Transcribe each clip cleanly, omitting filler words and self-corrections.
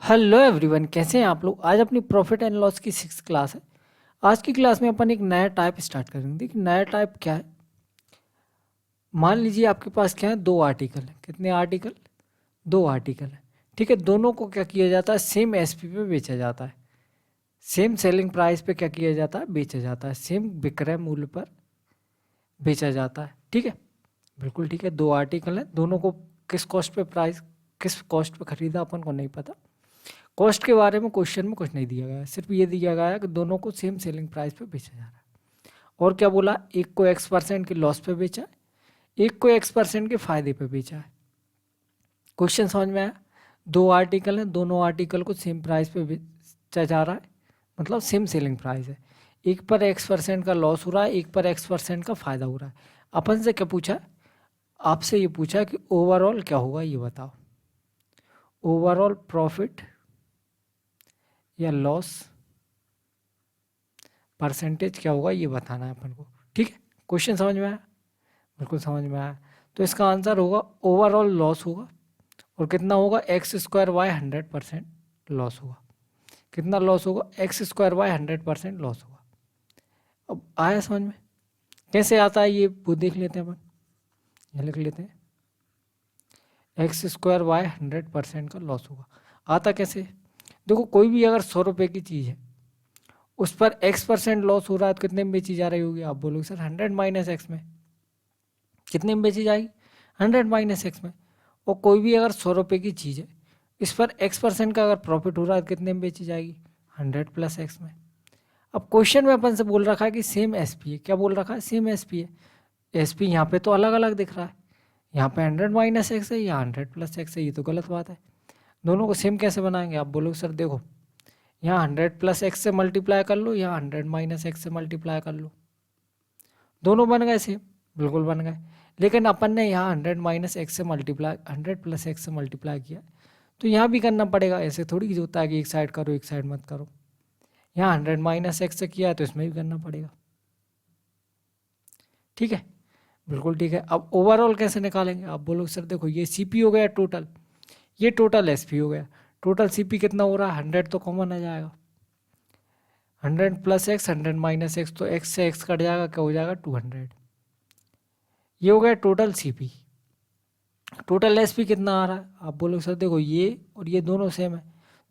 Hello everyone, कैसे हैं आप लोग। आज अपनी प्रॉफिट एंड लॉस की 6th क्लास है। आज की क्लास में अपन एक नया टाइप स्टार्ट करेंगे। देखिए नया टाइप क्या है। मान लीजिए आपके पास क्या है, दो आर्टिकल है। कितने आर्टिकल? दो आर्टिकल है। ठीक है, दोनों को क्या किया जाता है, सेम एसपी पे बेचा जाता है। सेम सेलिंग प्राइस पे क्या किया जाता है, बेचा जाता है। सेम विक्रय मूल्य पर बेचा जाता है। ठीक है, बिल्कुल ठीक है। दो आर्टिकल है, दोनों को किस कॉस्ट पे प्राइस, किस कॉस्ट पे खरीदा अपन को नहीं पता। कॉस्ट के बारे में क्वेश्चन में कुछ नहीं दिया गया है, सिर्फ ये दिया गया है कि दोनों को सेम सेलिंग प्राइस पे बेचा जा रहा है। और क्या बोला, एक को X% के लॉस पे बेचा है, एक को X% के फायदे पे बेचा है। क्वेश्चन समझ में आया। दो आर्टिकल हैं, दोनों आर्टिकल को सेम प्राइस पे बेचा जा रहा है, मतलब सेम सेलिंग प्राइस है। एक पर X% का लॉस हो रहा है, एक पर X% का फायदा हो रहा है। अपन से क्या पूछा, आपसे ये पूछा कि ओवरऑल क्या होगा, ये बताओ। ओवरऑल प्रॉफिट या लॉस परसेंटेज क्या होगा, ये बताना है अपन को। ठीक है, क्वेश्चन समझ में आया? बिल्कुल समझ में आया। तो इसका आंसर होगा ओवरऑल लॉस होगा। और कितना होगा, X² Y 100% लॉस होगा। कितना लॉस होगा, X² Y 100% लॉस होगा। अब आया समझ में? कैसे आता है ये वो देख लेते हैं अपन। ये लिख लेते हैं, X² Y 100% का लॉस होगा। आता कैसे? देखो कोई भी अगर 100 रुपये की चीज़ है, उस पर X% लॉस हो रहा है, तो कितने में बेची जा रही होगी? आप बोलोगे सर 100 माइनस एक्स में। कितने में बेची जाएगी? 100 माइनस एक्स में। और कोई भी अगर 100 रुपये की चीज़ है, इस पर X% का अगर प्रॉफिट हो रहा है, तो कितने में बेची जाएगी? 100 प्लस एक्स में। अब क्वेश्चन में अपन से बोल रखा है कि सेम एसपी है। क्या बोल रखा है? सेम एसपी है। एसपी यहाँ पे तो अलग अलग दिख रहा है, यहाँ पे 100 माइनस एक्स है, यहाँ 100 प्लस एक्स है। ये तो गलत बात है। दोनों को सेम कैसे बनाएंगे? आप बोलोगे सर देखो, यहाँ 100 प्लस एक्स से मल्टीप्लाई कर लो, यहाँ 100 माइनस एक्स से मल्टीप्लाई कर लो। दोनों बन गए सेम, बिल्कुल बन गए। लेकिन अपन ने यहाँ 100 माइनस एक्स से मल्टीप्लाई, 100 प्लस एक्स से मल्टीप्लाई किया, तो यहाँ भी करना पड़ेगा। ऐसे थोड़ी होता है कि एक साइड करो एक साइड मत करो। यहाँ 100 माइनस एक्स से किया है, तो इसमें भी करना पड़ेगा। ठीक है, बिल्कुल ठीक है। अब ओवरऑल कैसे निकालेंगे? आप बोलो सर देखो, ये सीपी हो गया टोटल, ये टोटल एसपी हो गया। टोटल सीपी कितना हो रहा है? 100 तो कॉमन आ जाएगा। 100 प्लस एक्स, 100 माइनस एक्स, तो एक्स से एक्स कट जाएगा, क्या हो जाएगा? 200। ये हो गया टोटल सीपी। टोटल एसपी कितना आ रहा है? आप बोलो सर देखो, ये और ये दोनों सेम है,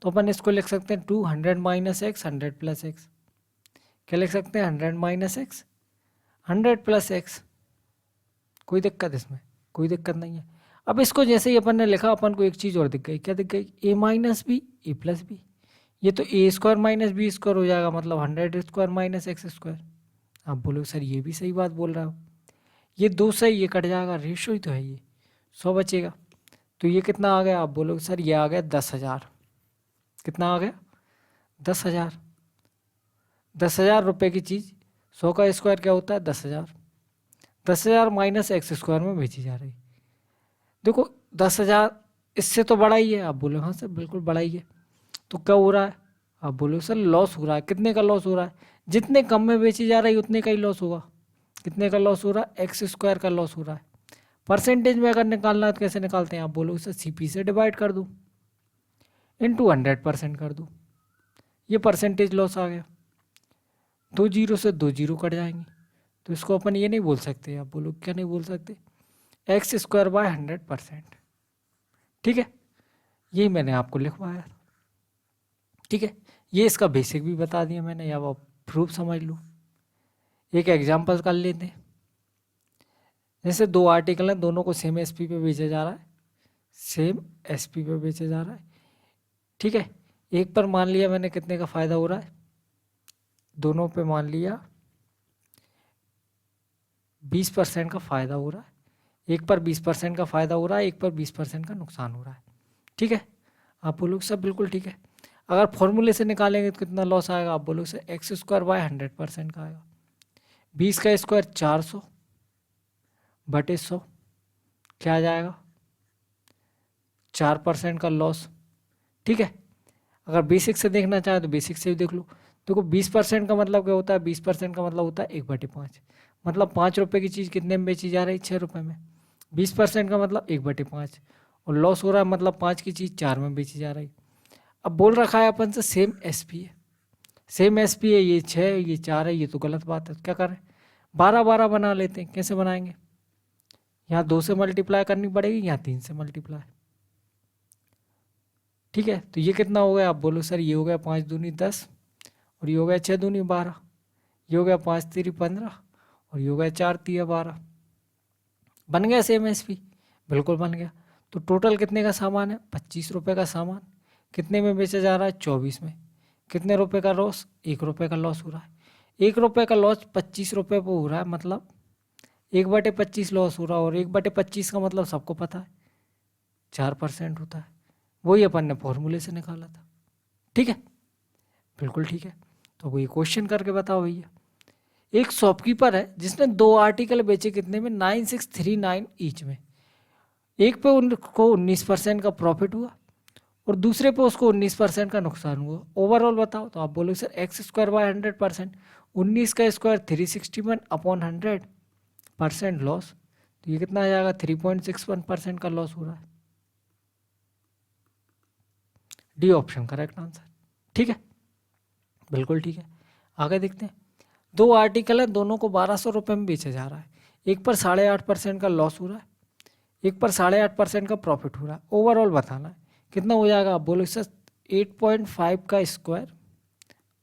तो अपन इसको लिख सकते हैं 200 माइनस एक्स, 100 प्लस एक्स। क्या लिख सकते हैं? 100 माइनस एक्स, 100 प्लस एक्स। कोई दिक्कत इसमें? कोई दिक्कत नहीं है। अब इसको जैसे ही अपन ने लिखा, अपन को एक चीज़ और दिख गई। क्या दिख गई? ए माइनस बी, ए प्लस बी। ये तो A² माइनस बी स्क्वायर हो जाएगा, मतलब 100² माइनस एक्स²। आप बोलो सर ये भी सही बात बोल रहा हो। ये दो सही, ये कट जाएगा, रेशो ही तो है ये, 100 बचेगा। तो ये कितना आ गया? आप बोलोगे सर ये आ गया 10,000। कितना आ गया? 10,000। 10,000 रुपये की चीज़, 100 का स्क्वायर क्या होता है? 10,000। 10,000 माइनस एक्स² में बेची जा रही। देखो 10,000 इससे तो बड़ा ही है। आप बोलो हाँ सर बिल्कुल बड़ा ही है। तो क्या हो रहा है? आप बोलो सर लॉस हो रहा है। कितने का लॉस हो रहा है? जितने कम में बेची जा रही है उतने का ही लॉस होगा। कितने का लॉस हो रहा है? X² का लॉस हो रहा है। परसेंटेज में अगर निकालना है तो कैसे निकालते हैं? आप बोलो सर सीपी से डिवाइड कर दूँ, इंटू 100% कर दूँ। ये परसेंटेज लॉस आ गया। दो जीरो से दो जीरो कट जाएंगे, तो इसको अपन ये नहीं बोल सकते। आप बोलो क्या नहीं बोल सकते? X² bye 100%। ठीक है, यही मैंने आपको लिखवाया। ठीक है, ये इसका बेसिक भी बता दिया मैंने, अब आप प्रूफ समझ लो। एक एग्जांपल कर लेते हैं। जैसे दो आर्टिकल हैं, दोनों को सेम एसपी पे बेचा जा रहा है, सेम एसपी पे बेचा जा रहा है। ठीक है, एक पर मान लिया मैंने कितने का फ़ायदा हो रहा है, दोनों पे मान लिया 20% का फ़ायदा हो रहा है। एक पर 20% का फ़ायदा हो रहा है, एक पर 20% का नुकसान हो रहा है। ठीक है, आप बोलो सब बिल्कुल ठीक है। अगर फॉर्मूले से निकालेंगे तो कितना लॉस आएगा? आप बोलो सर X² बाय 100% का आएगा। 20 का स्क्वायर 400 बटे 100, क्या आ जाएगा? 4% का लॉस। ठीक है, अगर बेसिक से देखना चाहे तो बेसिक से भी देख लो। देखो 20% का मतलब क्या होता है? 20% का मतलब होता है 1/5, मतलब 5 रुपये की चीज़ कितने में बेची जा रही है? 6 रुपये में। 20% का मतलब 1/5, और लॉस हो रहा है मतलब 5 की चीज़ 4 में बेची जा रही। अब बोल रखा है अपन से सेम एसपी है, सेम एसपी है, ये 6 ये 4 है, ये तो गलत बात है। तो क्या करें, 12 बना लेते हैं। कैसे बनाएंगे, यहाँ 2 से मल्टीप्लाई करनी पड़ेगी, यहाँ 3 से मल्टीप्लाई। ठीक है, तो ये कितना हो गया, आप बोलो सर ये हो गया 5 दूनी 10 और ये हो गया 6 दूनी 12, ये हो गया 5 तीरी 15 और ये हो गया 4 तिया 12। बन गया सेम एसपी, बिल्कुल बन गया। तो टोटल कितने का सामान है, 25 रुपये का सामान। कितने में बेचा जा रहा है, 24 में। कितने रुपए का लॉस, 1 रुपये का लॉस हो रहा है। 1 रुपये का लॉस 25 रुपये पर हो रहा है, मतलब 1/25 लॉस हो रहा है। और 1/25 का मतलब सबको पता है 4% होता है, वही अपन ने फॉर्मूले से निकाला था। ठीक है, बिल्कुल ठीक है। तो वही क्वेश्चन करके बताओ भैया। एक शॉपकीपर है जिसने 2 आर्टिकल बेचे, कितने में, 9639 ईच में। एक पे उनको 19% का प्रॉफिट हुआ और दूसरे पे उसको 19% का नुकसान हुआ। ओवरऑल बताओ। तो आप बोलो सर x²/100%, 19 का स्क्वायर 361 अपॉन 100% लॉस। तो ये कितना आ जाएगा, 3.61% का लॉस हो रहा है। D option correct answer. ठीक है, बिल्कुल ठीक है। आगे देखते हैं। 2 आर्टिकल है, दोनों को 1200 रुपये में बेचा जा रहा है। एक पर 8.5% का लॉस हो रहा है, एक पर 8.5% का प्रॉफिट हो रहा है। ओवरऑल बताना है कितना हो जाएगा। आप बोलो सर 8.5 का स्क्वायर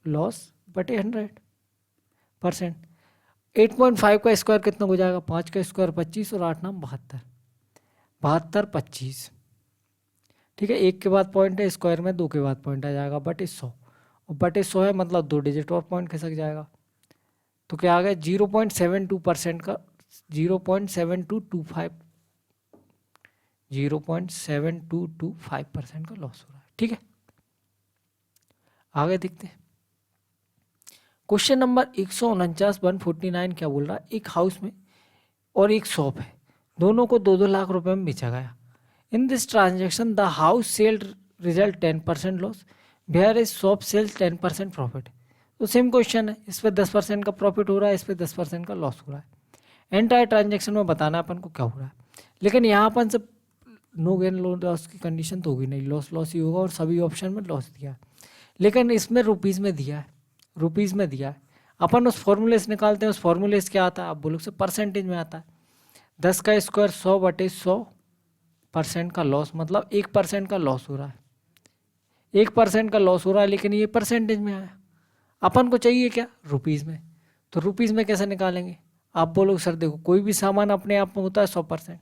लॉस बटे 100%। 8.5 का स्क्वायर कितना हो जाएगा, 5 का स्क्वायर 25 और 8 नाम 72, 72 25। ठीक है, 1 के बाद पॉइंट है, स्क्वायर में 2 के बाद पॉइंट आ जाएगा, बटे 100। और बटे 100 है मतलब 2 डिजिट और पॉइंट खिसक जाएगा। तो क्या आ गया, 0.72% का 0.7225 0.7225% का लॉस हो रहा है। ठीक है, आगे देखते हैं। क्वेश्चन नंबर 149 क्या बोल रहा है, एक हाउस में और एक शॉप है, दोनों को 2-2 लाख रुपए में बेचा गया। In this transaction the house sale result 10% loss, where is shop sales 10% profit. तो सेम क्वेश्चन है, इस पर 10% का प्रॉफिट हो रहा है, इस पर 10% का लॉस हो रहा है। एंटायर ट्रांजेक्शन में बताना है अपन को क्या हो रहा है। लेकिन यहाँ अपन से नो गेन नो लॉस की कंडीशन तो होगी नहीं, लॉस लॉस ही होगा और सभी ऑप्शन में लॉस दिया है। लेकिन इसमें रुपीज़ में दिया है, रुपीज़ में दिया है। अपन उस फॉर्मूले से निकालते हैं, उस फॉर्मूले से क्या आता है, आप बोलो से परसेंटेज में आता है। 10 का स्क्वायर 100/100% का लॉस, मतलब 1% का लॉस हो रहा है, 1% का लॉस हो रहा है। लेकिन ये परसेंटेज में आया, अपन को चाहिए क्या, रुपीज़ में। तो रुपीज़ में कैसे निकालेंगे, आप बोलो सर देखो कोई भी सामान अपने आप में होता है 100%,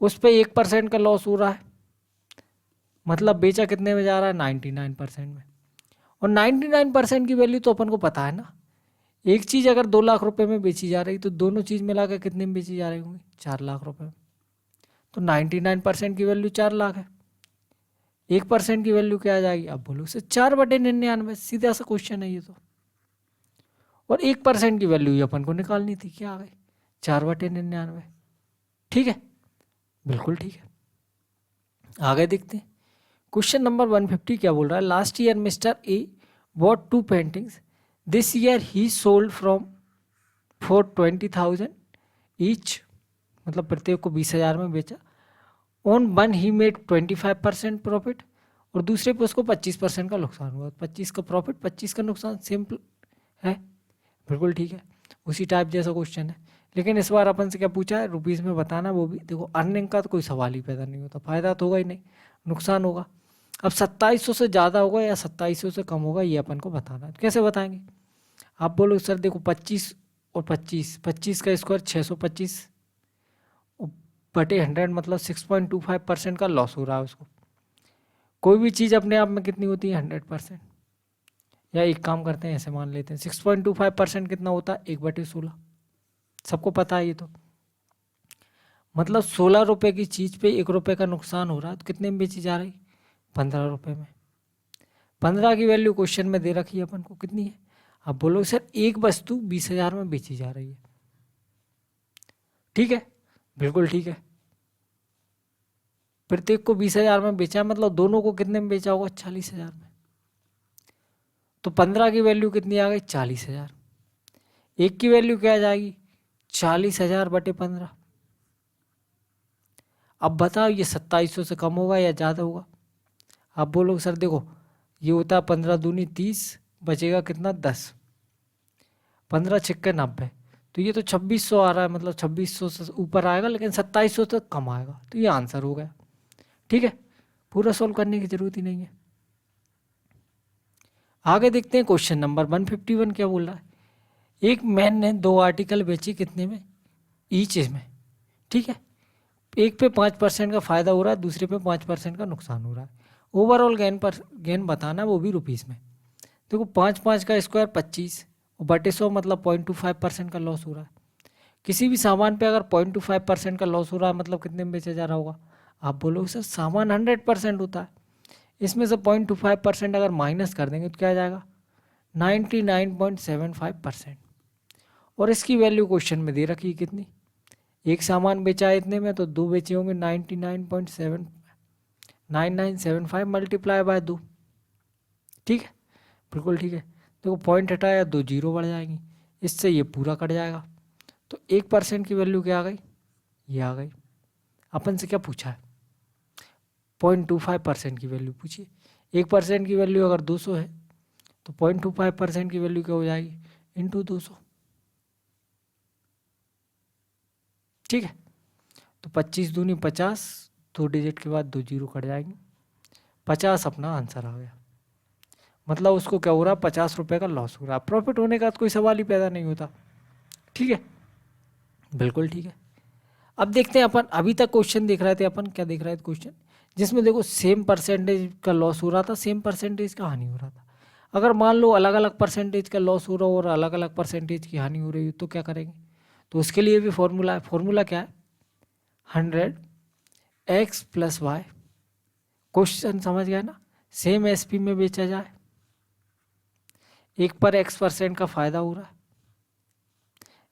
उस पर 1% का लॉस हो रहा है, मतलब बेचा कितने में जा रहा है, 99% में। और 99% की वैल्यू तो अपन को पता है ना। एक चीज़ अगर 2 लाख रुपए में बेची जा रही तो दोनों चीज़ मिला कर कितने में बेची जा रही होंगी, 4 लाख रुपए में। तो 99% की वैल्यू 4 लाख है, 1% की वैल्यू क्या आ जाएगी, अब बोलो से 4/99, सीधा सा क्वेश्चन है ये तो। और 1% की वैल्यू ही अपन को निकालनी थी, क्या आ गई, 4/99। ठीक है, बिल्कुल ठीक है। आगे देखते हैं। क्वेश्चन नंबर 150 क्या बोल रहा है, last year mister A bought 2 paintings, this year he sold from for 20,000 each, मतलब प्रत्येक को 20,000 में बेचा। On one he made 25% profit, और दूसरे पे उसको 25% का नुकसान हुआ। 25 का प्रॉफिट 25 का नुकसान, सिंपल है, बिल्कुल ठीक है, उसी टाइप जैसा क्वेश्चन है। लेकिन इस बार अपन से क्या पूछा है, रुपीज़ में बताना। वो भी देखो अर्निंग का तो कोई सवाल ही पैदा नहीं होता, फायदा तो होगा ही नहीं, नुकसान होगा। अब 2700 से ज़्यादा होगा या 2700 से कम होगा, ये अपन को बताना है। कैसे बताएंगे, आप बोलो सर देखो 25 और 25, 25 का स्क्वायर 625 बटे 100, मतलब 6.25% का लॉस हो रहा है उसको। कोई भी चीज़ अपने आप में कितनी होती है, 100%। या एक काम करते हैं, ऐसे मान लेते हैं 6.25% कितना होता है, 1/16, सबको पता है ये तो। मतलब 16 रुपये की चीज़ पे 1 रुपये का नुकसान हो रहा है, तो कितने में बेची जा रही, 15 रुपये में। 15 की वैल्यू क्वेश्चन में दे रखी है अपन को, कितनी है, अब बोलो सर एक वस्तु 20,000 में बेची जा रही है। ठीक है, बिल्कुल ठीक है। प्रत्येक को 20,000 में बेचा, मतलब दोनों को कितने में बेचा होगा, 40,000 में। तो 15 की वैल्यू कितनी आ गई, 40,000। एक की वैल्यू क्या आ जाएगी, 40,000 बटे 15। अब बताओ ये 2700 से कम होगा या ज़्यादा होगा, आप बोलोगे सर देखो ये होता है 15 दूनी 30, बचेगा कितना 10, 15 छिक्के 90, तो ये तो 2600 आ रहा है, मतलब 2600 से ऊपर आएगा लेकिन 2700 तक कम आएगा, तो ये आंसर हो गया। ठीक है, पूरा सॉल्व करने की जरूरत ही नहीं है। आगे देखते हैं क्वेश्चन नंबर 151 क्या बोल रहा है। एक मैन ने 2 आर्टिकल बेचे कितने में, ईच में। ठीक है, एक पे 5% का फायदा हो रहा है, दूसरे पे 5% का नुकसान हो रहा है। ओवरऑल गेन बताना, वो भी रुपीस में। देखो 5 का स्क्वायर 25 और बटे 100 मतलब 0.25% का लॉस हो रहा है। किसी भी सामान पे अगर 0.25% का लॉस हो रहा है मतलब कितने में बेचा जा रहा होगा। आप बोलोगे सर सामान 100% होता है, इसमें से 0.25% अगर माइनस कर देंगे तो क्या आ जाएगा 99.75%। और इसकी वैल्यू क्वेश्चन में दे रखी है कितनी, एक सामान बेचा है इतने में तो 2 बेचे होंगे 99.9975 मल्टीप्लाई बाय 2। ठीक है, बिल्कुल ठीक है। देखो पॉइंट हटाया 2 जीरो बढ़ जाएंगी, इससे ये पूरा कट जाएगा। तो 1% की वैल्यू क्या आ गई, ये आ गई। अपन से क्या पूछा है, 0.25% की वैल्यू पूछिए। 1% की वैल्यू अगर 200 है तो 0.25% की वैल्यू क्या हो जाएगी, इंटू 200। ठीक है, तो 25 दूनी 50, 2 डिजिट के बाद 2 जीरो कट जाएंगे, 50 अपना आंसर आ गया। मतलब उसको क्या हो रहा है, 50 रुपये का लॉस हो रहा है। प्रॉफिट होने का तो कोई सवाल ही पैदा नहीं होता। ठीक है, बिल्कुल ठीक है। अब देखते हैं अपन, अभी तक क्वेश्चन देख रहे थे अपन, क्या देख रहे थे क्वेश्चन जिसमें देखो सेम परसेंटेज का लॉस हो रहा था, सेम परसेंटेज का हानि हो रहा था। अगर मान लो अलग अलग परसेंटेज का लॉस हो रहा हो और अलग अलग परसेंटेज की हानि हो रही हो तो क्या करेंगे। तो उसके लिए भी फॉर्मूला है। फॉर्मूला क्या है, 100x + y। क्वेश्चन समझ गए ना, सेम एसपी में बेचा जाए, एक पर x% का फायदा हो रहा है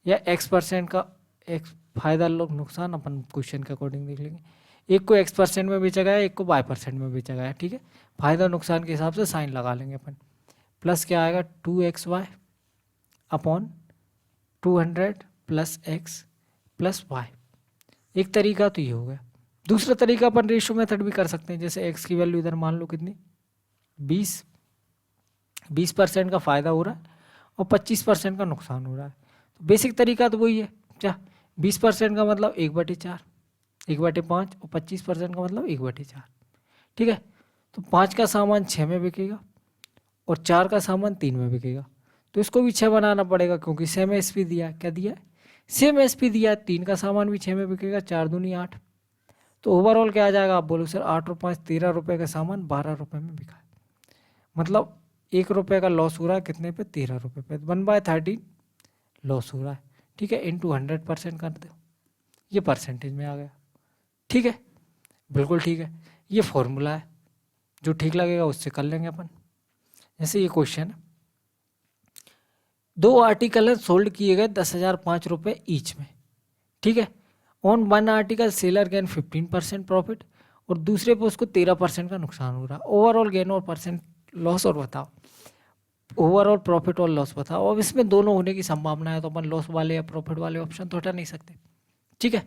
या x% का x फायदा लोग नुकसान, अपन क्वेश्चन के अकॉर्डिंग देख लेंगे। एक को x% में बेचा गया, एक को y% में बेचा गया। ठीक है, फायदा नुकसान के हिसाब से साइन लगा लेंगे अपन। प्लस क्या आएगा 2xy अपॉन 200 + x + y। एक तरीका तो ये हो गया। दूसरा तरीका अपन रेशो मेथड भी कर सकते हैं, जैसे x की वैल्यू इधर मान लो कितनी 20% का फायदा हो रहा है और 25% का नुकसान हो रहा है। तो बेसिक तरीका तो वही है क्या, 20% का मतलब 1/4, 1/5 और 25% का मतलब 1/4। ठीक है, तो 5 का सामान 6 में बिकेगा और 4 का सामान 3 में बिकेगा, तो इसको भी 6 बनाना पड़ेगा क्योंकि सेम एसपी दिया है। क्या दिया है, सेम एसपी दिया है। 3 का सामान भी 6 में बिकेगा, 4 दूनी 8, तो ओवरऑल क्या आ जाएगा। आप बोलो सर 8 और 5 13 रुपये का सामान 12 रुपये में बिका है, मतलब 1 रुपये का लॉस हो रहा है कितने पे, 13 रुपये पे। 1/13 लॉस हो रहा है। ठीक है, इंटू 100% कर दो, ये परसेंटेज में आ गया। ठीक है, बिल्कुल ठीक है। ये फॉर्मूला है, जो ठीक लगेगा उससे कर लेंगे अपन। जैसे ये क्वेश्चन है, 2 आर्टिकल है सोल्ड किए गए 10,005 रुपये ईच में। ठीक है, on 1 article seller gain 15% profit और दूसरे पे उसको 13% का नुकसान हो रहा है। ओवरऑल गेन और परसेंट लॉस और बताओ, ओवरऑल प्रॉफिट और लॉस बताओ। अब इसमें दोनों होने की संभावना है, तो अपन लॉस वाले या प्रॉफिट वाले ऑप्शन तो हटा नहीं सकते। ठीक है,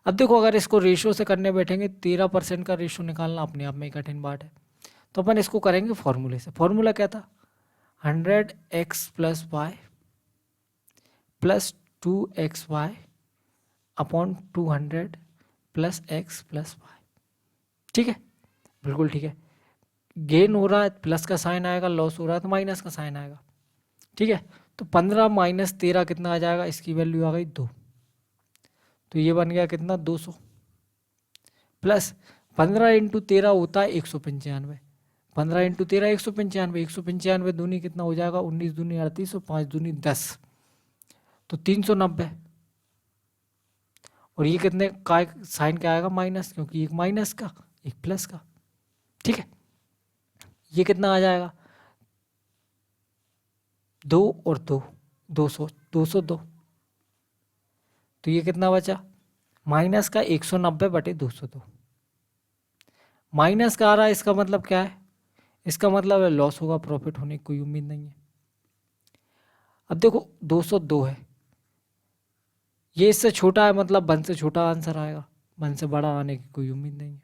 अब देखो अगर इसको रेशो से करने बैठेंगे 13% का रेशो निकालना अपने आप में कठिन बात है, तो अपन इसको करेंगे फॉर्मूले से। फॉर्मूला क्या था, 100x + y + 2xy upon 200 + x + y। ठीक है, बिल्कुल ठीक है। गेन हो रहा है प्लस का साइन आएगा, लॉस हो रहा है तो माइनस का साइन आएगा। ठीक है, तो 15 - 13 कितना आ जाएगा, इसकी वैल्यू आ गई 2, तो ये बन गया कितना 200 प्लस 15 × 13 होता है 195, 15 × 13 195, 195 दूनी कितना हो जाएगा 19 दूनी 38 और 5 दूनी 10, तो 390। और ये कितने का साइन क्या आएगा माइनस, क्योंकि एक माइनस का एक प्लस का। ठीक है, ये कितना आ जाएगा 2 और 2 200 202, तो ये कितना बचा माइनस का 190/202। माइनस का आ रहा है, इसका मतलब क्या है, इसका मतलब है लॉस होगा, प्रॉफिट होने की कोई उम्मीद नहीं है। अब देखो 202 है, ये इससे छोटा है, मतलब 1 से छोटा आंसर आएगा, 1 से बड़ा आने की कोई उम्मीद नहीं है।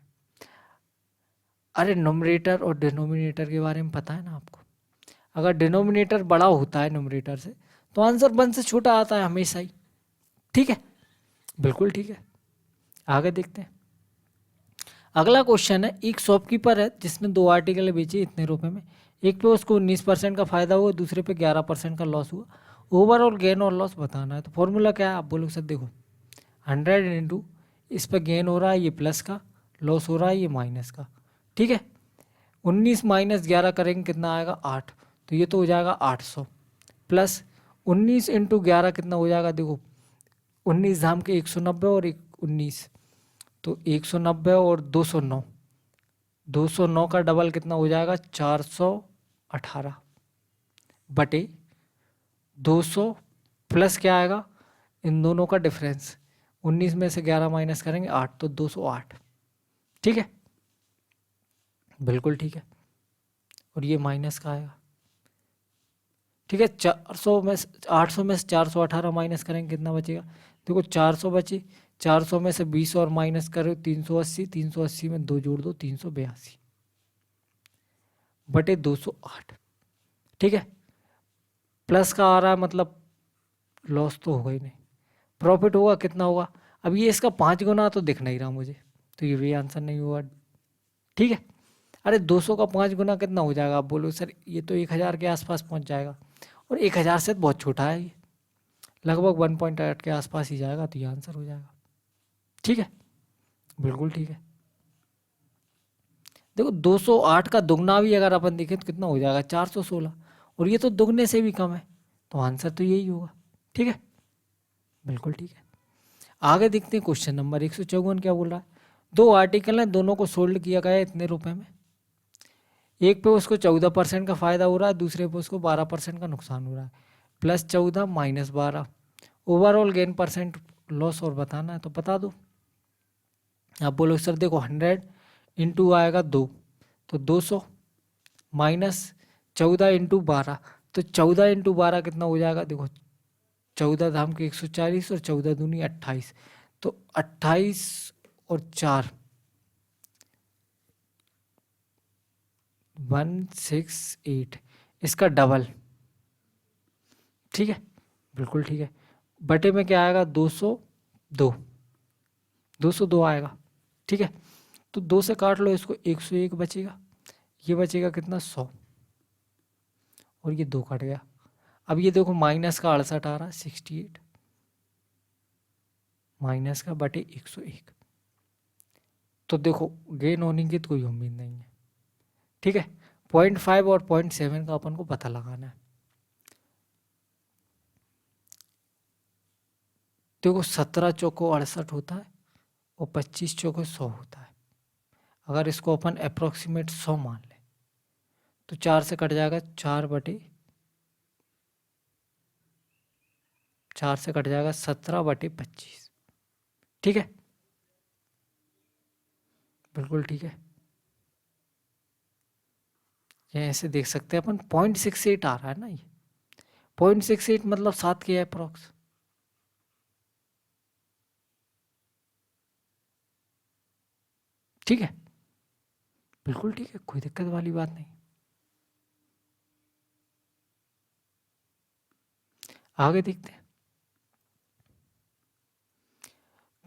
अरे नोमिनेटर और डिनोमिनेटर के बारे में पता है ना आपको। अगर डिनोमिनेटर बड़ा होता है नोमिनेटर से तो आंसर 1 से छोटा आता है हमेशा ही। ठीक है, बिल्कुल ठीक है। आगे देखते हैं। अगला क्वेश्चन है, एक शॉपकीपर है जिसने 2 आर्टिकल बेचे इतने रुपए में। एक पे उसको 19% का फायदा हुआ, दूसरे पे 11% का लॉस हुआ। ओवरऑल गेन और लॉस बताना है। तो फॉर्मूला क्या है आप बोलो सर, देखो 100 इंटू, इस पर गेन हो रहा है ये प्लस का, लॉस हो रहा है ये माइनस का। ठीक है, 19 माइनस 11 करेंगे कितना आएगा 8, तो ये तो हो जाएगा 800 प्लस 19 इंटू 11 कितना हो जाएगा, देखो 19 धाम के 190 और 19, तो 190 और 209, 209 का डबल कितना हो जाएगा 418 बटे 200 प्लस क्या आएगा इन दोनों का डिफरेंस, 19 में से 11 माइनस करेंगे 8, तो 208। ठीक है, बिल्कुल ठीक है। और ये माइनस का आएगा। ठीक है, 400 में 800 में से 418 माइनस करेंगे कितना बचेगा, देखो 400 बचे, 400 में से 20 और माइनस करो 380, 380 में 2 जोड़ दो 382 बटे 208। ठीक है, प्लस का आ रहा है मतलब लॉस तो होगा ही नहीं, प्रॉफिट होगा कितना होगा। अब ये इसका 5 गुना तो दिख नहीं रहा मुझे, तो ये भी आंसर नहीं हुआ। ठीक है, अरे 200 का 5 गुना कितना हो जाएगा आप बोलो सर, ये तो 1000 के आसपास पहुंच जाएगा, और 1000 से बहुत छोटा है ये, लगभग 1.8 के आसपास ही जाएगा, तो ये आंसर हो जाएगा। ठीक है, बिल्कुल ठीक है। देखो 208 का दुगना भी अगर अपन देखें तो कितना हो जाएगा 416, और ये तो दुगने से भी कम है, तो आंसर तो यही होगा। ठीक है, बिल्कुल ठीक है। आगे देखते हैं क्वेश्चन नंबर 154 क्या बोल रहा है। 2 आर्टिकल हैं, दोनों को सोल्ड किया गया है इतने रुपए में। एक पे उसको 14% का फायदा हो रहा है, दूसरे पे उसको 12% का नुकसान हो रहा है, +14 -12। ओवरऑल गेन परसेंट लॉस और बताना है, तो बता दो। आप बोलो सर देखो 100 इंटू आएगा 2, तो 200 माइनस 14 इंटू 12, तो 14 इंटू 12 कितना हो जाएगा, देखो 14 धाम के 140 और 14 दूनी 28, तो 28 और 4 168, इसका डबल। ठीक है, बिल्कुल ठीक है। बटे में क्या आएगा 202, 202 आएगा। ठीक है, तो 2 से काट लो इसको, 101 बचेगा, ये बचेगा कितना 100, और ये 2 कट गया। अब ये देखो माइनस का 68 आ रहा है 68, माइनस का बटे 101, तो देखो गेन होने की तो कोई उम्मीद नहीं है। ठीक है, 0.5 और 0.7 का अपन को पता लगाना है। देखो 17 चौको 68 होता है और 25 चौको 100 होता है। अगर इसको अपन अप्रोक्सीमेट 100 मान लें तो 4 से कट जाएगा 4 बटे 4 से कट जाएगा 17 बटे 25। ठीक है, बिल्कुल ठीक है। ये ऐसे देख सकते हैं अपन, 0.68 आ रहा है ना, ये 0.68 मतलब 7 के अप्रोक्स। ठीक है, बिल्कुल ठीक है, कोई दिक्कत वाली बात नहीं। आगे देखते हैं।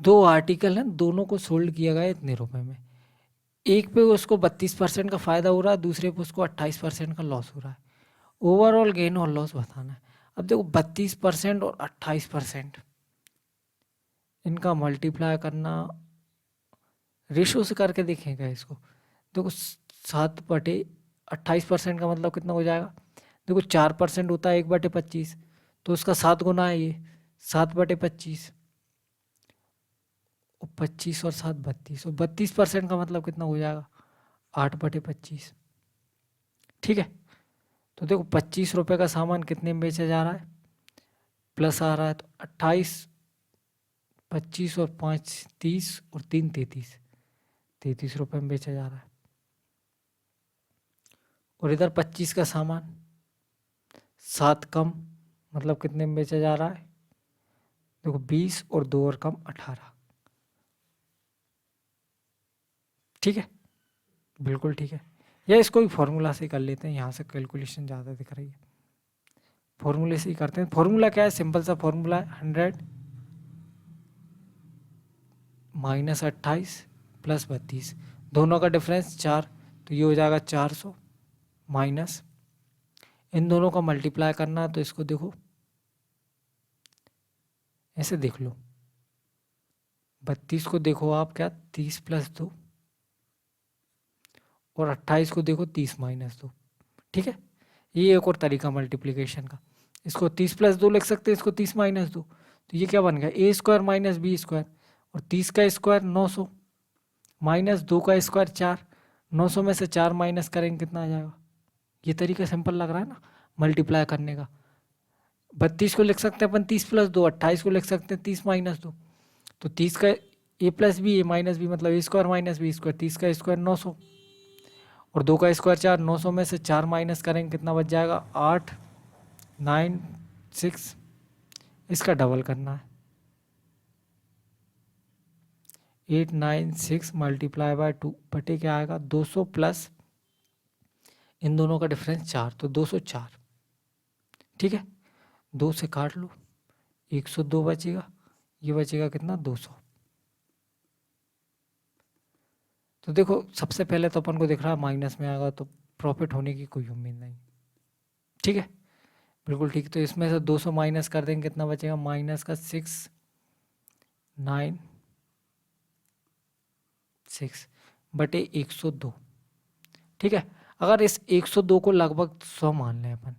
2 आर्टिकल हैं, दोनों को सोल्ड किया गया इतने रुपए में। एक पे उसको 32% का फायदा हो रहा है, दूसरे पे उसको 28% का लॉस हो रहा है। ओवरऑल गेन और लॉस बताना है। अब देखो 32% और 28%, इनका मल्टीप्लाई करना, रेशो से करके देखेंगे इसको। देखो 7/28% का मतलब कितना हो जाएगा, देखो 4% होता है 1/25, तो उसका 7 गुना है ये, 7/25, और 25 और 7 32, और 32% का मतलब कितना हो जाएगा 8/25। ठीक है, तो देखो 25 रुपये का सामान कितने में बेचा जा रहा है, प्लस आ रहा है, तो 28, 25 और 5 30 और 3 33, 33 रुपये में बेचा जा रहा है। और इधर 25 का सामान 7 कम मतलब कितने में बेचा जा रहा है, देखो 20 और 2 और कम 18। ठीक है, बिल्कुल ठीक है। या इसको भी फॉर्मूला से कर लेते हैं, यहाँ से कैलकुलेशन ज़्यादा दिख रही है, फॉर्मूले से ही करते हैं। फॉर्मूला क्या है, सिंपल सा फॉर्मूला है, 100 माइनस 28 प्लस 32, दोनों का डिफरेंस 4, तो ये हो जाएगा 400 माइनस, इन दोनों का मल्टीप्लाई करना है, तो इसको देखो ऐसे देख लो, 32 को देखो आप क्या 30 प्लस 2, और 28 को देखो 30 माइनस 2। ठीक है, ये एक और तरीका मल्टीप्लीकेशन का, इसको 30 प्लस 2 लिख सकते हैं, इसको 30 माइनस 2, तो ये क्या बन गया ए स्क्वायर माइनस बी स्क्वायर, और 30 का स्क्वायर 900 माइनस 2 का स्क्वायर 4, 900 में से 4 माइनस करेंगे कितना आ जाएगा। ये तरीका सिंपल लग रहा है ना मल्टीप्लाई करने का। 32 को लिख सकते हैं अपन 30 प्लस 2, 28 को लिख सकते हैं 30 माइनस 2, तो 30 का ए प्लस बी, ए माइनस बी मतलब ए स्क्वायर माइनस बी स्क्वायर, 30 का स्क्वायर 900 और 2 का स्क्वायर 4, 900 में से 4 माइनस करेंगे कितना बच जाएगा 8 9 6, इसका डबल करना है 8 9 6 मल्टीप्लाई बाय 2 बटे क्या आएगा 200 प्लस इन दोनों का डिफरेंस 4, तो 204। ठीक है, 2 से काट लो 102 बचेगा, ये बचेगा कितना 200। तो देखो सबसे पहले तो अपन को दिख रहा है माइनस में आएगा, तो प्रॉफिट होने की कोई उम्मीद नहीं। ठीक है, बिल्कुल ठीक। तो इसमें से 200 माइनस कर देंगे कितना बचेगा, माइनस का 6 9 6 बटे 102। ठीक है, अगर इस 102 को लगभग 100 मान लें अपन,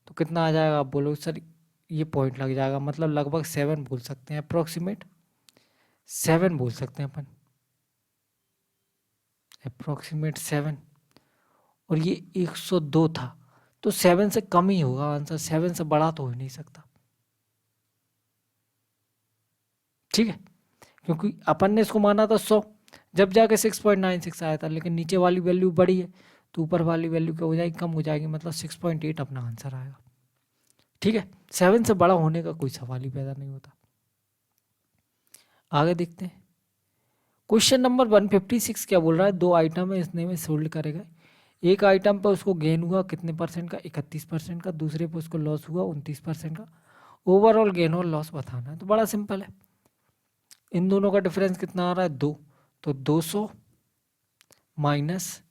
तो कितना आ जाएगा आप बोलो सर, ये पॉइंट लग जाएगा, मतलब लगभग 7 बोल सकते हैं, अप्रोक्सीमेट 7 बोल सकते हैं अपन, अप्रोक्सीमेट 7। और ये 102 था, तो 7 से कम ही होगा आंसर, 7 से बड़ा तो हो ही नहीं सकता। ठीक है, क्योंकि अपन ने इसको माना था 100, जब जाके 6.96 आया था, लेकिन नीचे वाली वैल्यू बड़ी है, तो ऊपर वाली वैल्यू क्या हो जाएगी, कम हो जाएगी, मतलब 6.8 अपना आंसर आएगा। ठीक है, 7 से बड़ा होने का कोई सवाल ही पैदा नहीं होता। आगे देखते हैं, क्वेश्चन नंबर 156 क्या बोल रहा है, 2 आइटम है, इसने में सोल्ड करेगा। एक आइटम पे उसको गेन हुआ कितने परसेंट का, 31% का, दूसरे पे उसको लॉस हुआ 29% का, ओवरऑल गेन और लॉस बताना है। तो बड़ा सिंपल है, इन दोनों का डिफरेंस कितना आ रहा है 2, तो 200 माइनस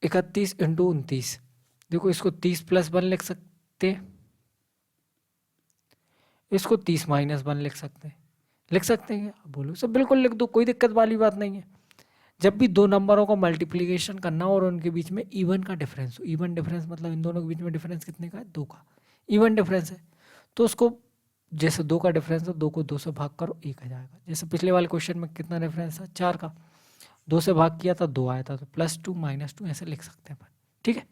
31 इंटू 29, देखो इसको 30 प्लस 1 लिख सकते हैं, इसको 30 माइनस 1 लिख सकते हैं, लिख सकते हैं क्या, बोलो सर बिल्कुल लिख दो, कोई दिक्कत वाली बात नहीं है। जब भी दो नंबरों का मल्टीप्लिकेशन करना और उनके बीच में इवन का डिफरेंस हो, इवन डिफरेंस मतलब इन दोनों के बीच में डिफरेंस कितने का है, 2 का इवन डिफरेंस है, तो उसको जैसे 2 का डिफरेंस है, 2 को 2 से भाग करो 1 आ जाएगा। जैसे पिछले वाले क्वेश्चन में कितना डिफरेंस था 4 का, 2 से भाग किया था 2 आया था, तो +2 -2 ऐसे लिख सकते हैं अपन। ठीक है,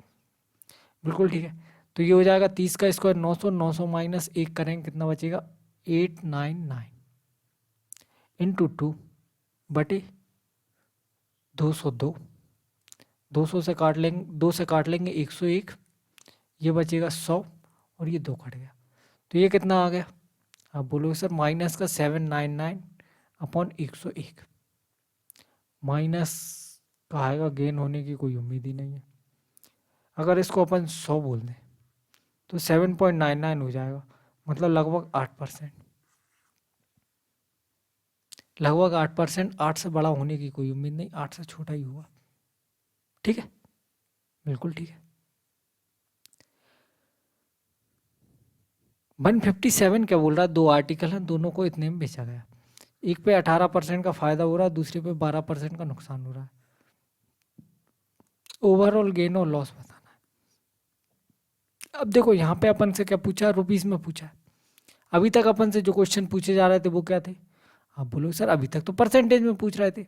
बिल्कुल ठीक है। तो ये हो जाएगा 30 का स्क्वायर 900, 900 माइनस 1 करेंगे कितना बचेगा 899 इंटू 2 बटे 202, 200 से काट लेंगे, 2 से काट लेंगे 101, ये बचेगा 100 और ये 2 कट गया, तो ये कितना आ गया, आप बोलोगे सर माइनस का 799 अपॉन 101, माइनस का आएगा, गेन होने की कोई उम्मीद ही नहीं है। अगर इसको अपन 100 बोल दें तो 7.99 हो जाएगा, मतलब लगभग 8%, लगभग 8%, 8 से बड़ा होने की कोई उम्मीद नहीं, 8 से छोटा ही होगा। ठीक है, बिल्कुल ठीक है। 157 क्या बोल रहा है, 2 आर्टिकल हैं, दोनों को इतने में बेचा गया, एक पे 18% का फायदा हो रहा है, दूसरे पे 12% का नुकसान हो रहा है, ओवरऑल गेन और लॉस बताना है। अब देखो यहाँ पे अपन से क्या पूछा, रुपीस में पूछा है। अभी तक अपन से जो क्वेश्चन पूछे जा रहे थे वो क्या थे, आप बोलो सर अभी तक तो परसेंटेज में पूछ रहे थे,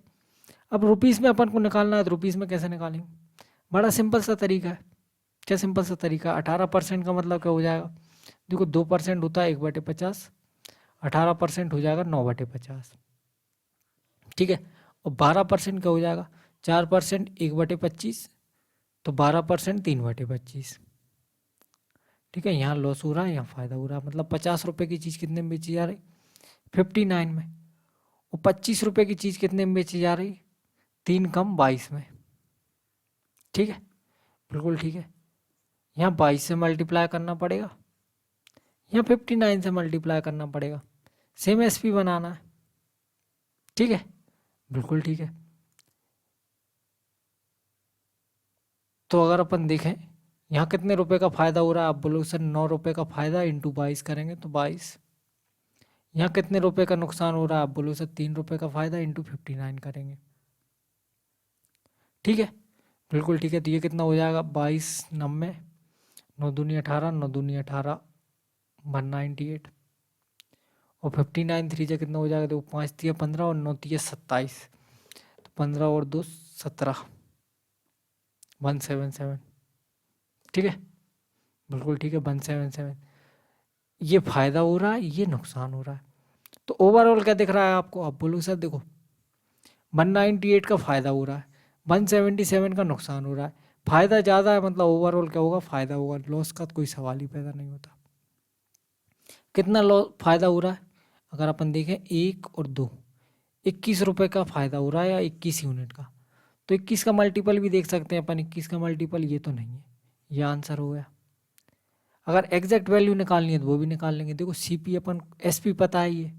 अब रुपीस में अपन को निकालना है, तो रुपीस में कैसे निकालेंगे, बड़ा सिंपल सा तरीका है। क्या सिंपल सा तरीका, 18% का मतलब क्या हो जाएगा, देखो 2% होता है 1/50, 18% हो जाएगा 9/50। ठीक है, और 12% क्या हो जाएगा, 4% 1/25, तो 12% 3/25। ठीक है, यहाँ लॉस हो रहा है, यहाँ फायदा हो रहा है, मतलब 50 रुपये की चीज़ कितने में बेची जा रही, 59 में, और 25 रुपये की चीज़ कितने में बेची जा रही, 3 कम 22 में। ठीक है, बिल्कुल ठीक है। यहाँ 22 से मल्टीप्लाई करना पड़ेगा, यहाँ 59 से मल्टीप्लाई करना पड़ेगा, सेम एसपी बनाना है। ठीक है, बिल्कुल ठीक है। तो अगर अपन देखें यहाँ कितने रुपए का फायदा हो रहा है, आप बोलोगे सर 9 रुपए का फायदा इंटू 22 करेंगे तो 22। यहाँ कितने रुपए का नुकसान हो रहा है, आप बोलोगे सर 3 रुपए का फायदा इंटू 59 करेंगे। ठीक है, बिल्कुल ठीक है। तो ये कितना हो जाएगा, 22 90, 9 दूनी 18, 9 दूनी 18, 198, और 59 3 जा कितना हो जाएगा, देखो 5 तिया 15 और 9 तिया 27, तो 15 और 2 17, 177। ठीक है, बिल्कुल ठीक है, 177। ये फायदा हो रहा है, ये नुकसान हो रहा है। तो ओवरऑल क्या दिख रहा है आपको, आप बोलो सर देखो 198 का फायदा हो रहा है, 177 का नुकसान हो रहा है। फायदा ज़्यादा है मतलब ओवरऑल क्या होगा, फायदा होगा, लॉस का तो कोई सवाल ही पैदा नहीं होता। कितना लॉस फायदा हो रहा है, अगर अपन देखें 1 और 2, 21 रुपये का फायदा हो रहा है, या 21 यूनिट का। तो 21 का मल्टीपल भी देख सकते हैं अपन, 21 का मल्टीपल ये तो नहीं है, ये आंसर हो गया। अगर एग्जैक्ट वैल्यू निकालनी है तो वो भी निकाल लेंगे। देखो सीपी अपन एसपी पता है, ये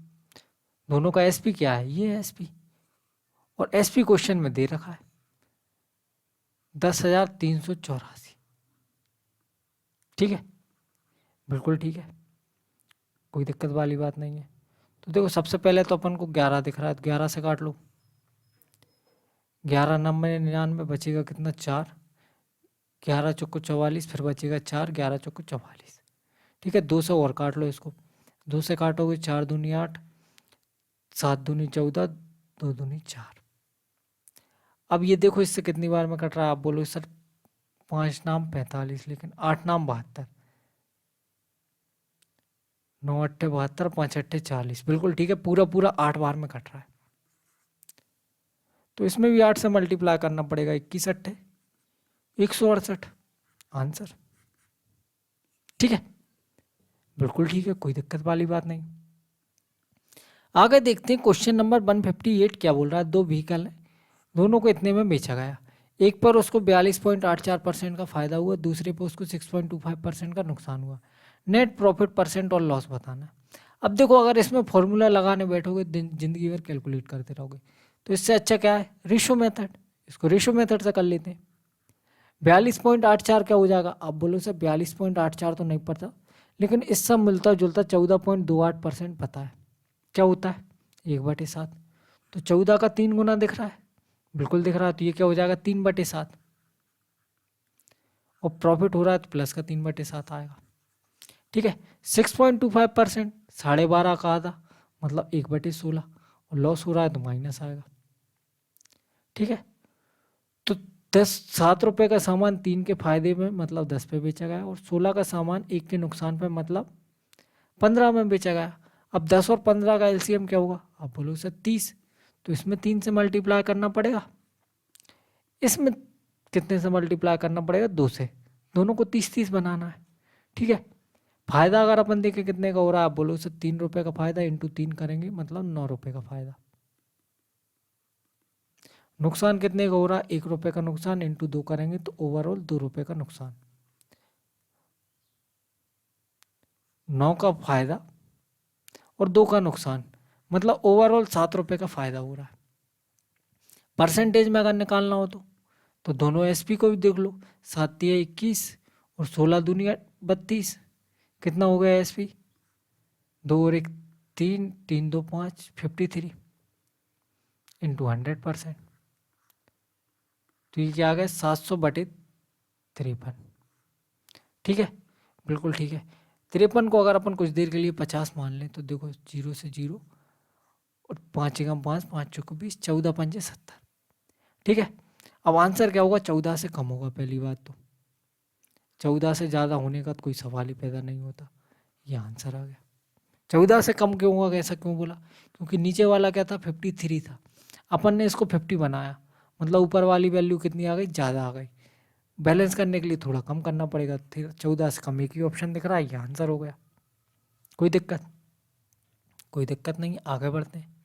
दोनों का एसपी क्या है, ये है एसपी, और एसपी क्वेश्चन में दे रखा है 10,384। ठीक है, बिल्कुल ठीक है, कोई दिक्कत वाली बात नहीं है। तो देखो सबसे पहले तो अपन को 11 दिख रहा है, तो 11 से काट लो, 11 90 99, बचेगा कितना 4, 11 चौको 44, फिर बचेगा 4, 11 चौको 44। ठीक है, 2 से और काट लो इसको, 2 से काटोगे 4 दूनी 8, 7 दूनी 14, 2 दूनी 4। अब ये देखो इससे कितनी बार में कट रहा है, आप बोलो सर 5 नाम 45, लेकिन 8 नाम 72, 9 अट्ठे 72, 5 अट्ठे 40। बिल्कुल ठीक है, पूरा पूरा 8 बार में कट रहा है। तो इसमें भी 8 से मल्टीप्लाई करना पड़ेगा, 21 अट्ठे 168 आंसर। ठीक है, बिल्कुल ठीक है, कोई दिक्कत वाली बात नहीं। आगे देखते हैं क्वेश्चन नंबर 158 क्या बोल रहा है। दो व्हीकल है, दोनों को इतने में बेचा गया। एक पर उसको 42.84% का फायदा हुआ, दूसरे पर उसको 6.25% का नुकसान हुआ। नेट प्रॉफिट परसेंट और लॉस बताना। अब देखो अगर इसमें फॉर्मूला लगाने बैठोगे जिंदगी भर कैलकुलेट करते रहोगे, तो इससे अच्छा क्या है, रेशो मेथड। इसको रेशो मेथड से कर लेते हैं। 42.84 क्या हो जाएगा, आप बोलो सर 42.84 तो नहीं पड़ता, लेकिन इससे मिलता जुलता 14.28% पता है क्या होता है, 1/7। तो 14 का 3 गुना दिख रहा है, बिल्कुल दिख रहा है, तो ये क्या हो जाएगा 3/7, और प्रॉफिट हो रहा है तो प्लस का 3/7 आएगा। ठीक है, 6.25%, 12.5 का आधा मतलब 1/16, और लॉस हो रहा है तो माइनस आएगा। ठीक है, तो 7 रुपये का सामान 3 के फायदे में मतलब 10 पे बेचा गया, और 16 का सामान 1 के नुकसान पे मतलब 15 में बेचा गया। अब 10 और 15 का एलसीएम क्या होगा, आप बोलो सर 30, तो इसमें 3 से मल्टीप्लाई करना पड़ेगा, इसमें कितने से मल्टीप्लाई करना पड़ेगा, 2 से। दोनों को 30-30 बनाना है। ठीक है, फायदा अगर अपन देखें कितने का हो रहा है, आप बोलो सर 3 रुपये का फायदा इंटू 3 करेंगे मतलब 9 रुपये का फायदा। नुकसान कितने का हो रहा है, 1 रुपये का नुकसान इंटू 2 करेंगे तो ओवरऑल 2 रुपये का नुकसान। 9 का फायदा और 2 का नुकसान मतलब ओवरऑल 7 रुपये का फायदा हो रहा है। परसेंटेज में अगर निकालना हो तो दोनों एसपी को भी देख लो, 7 या 21 और 16 दूनी 32, कितना हो गया एसपी, 2 और 1 3, 3 2 5, 53 इंटू 100%, तो ये क्या आ गया 700/53। ठीक है, बिल्कुल ठीक है। 53 को अगर अपन कुछ देर के लिए 50 मान लें तो देखो 0 से 0 और 5 एकम 5, 5 चौको 20, 14 पंजे 70। ठीक है, अब आंसर क्या होगा, 14 से कम होगा। पहली बात तो 14 से ज़्यादा होने का तो कोई सवाल ही पैदा नहीं होता, ये आंसर आ गया। 14 से कम क्यों होगा, ऐसा क्यों बोला, क्योंकि नीचे वाला क्या था 53 था, अपन ने इसको 50 बनाया, मतलब ऊपर वाली वैल्यू कितनी आ गई, ज़्यादा आ गई। बैलेंस करने के लिए थोड़ा कम करना पड़ेगा, फिर 14 से कम एक ही ऑप्शन दिख रहा है, ये आंसर हो गया। कोई दिक्कत, कोई दिक्कत नहीं, आगे बढ़ते हैं।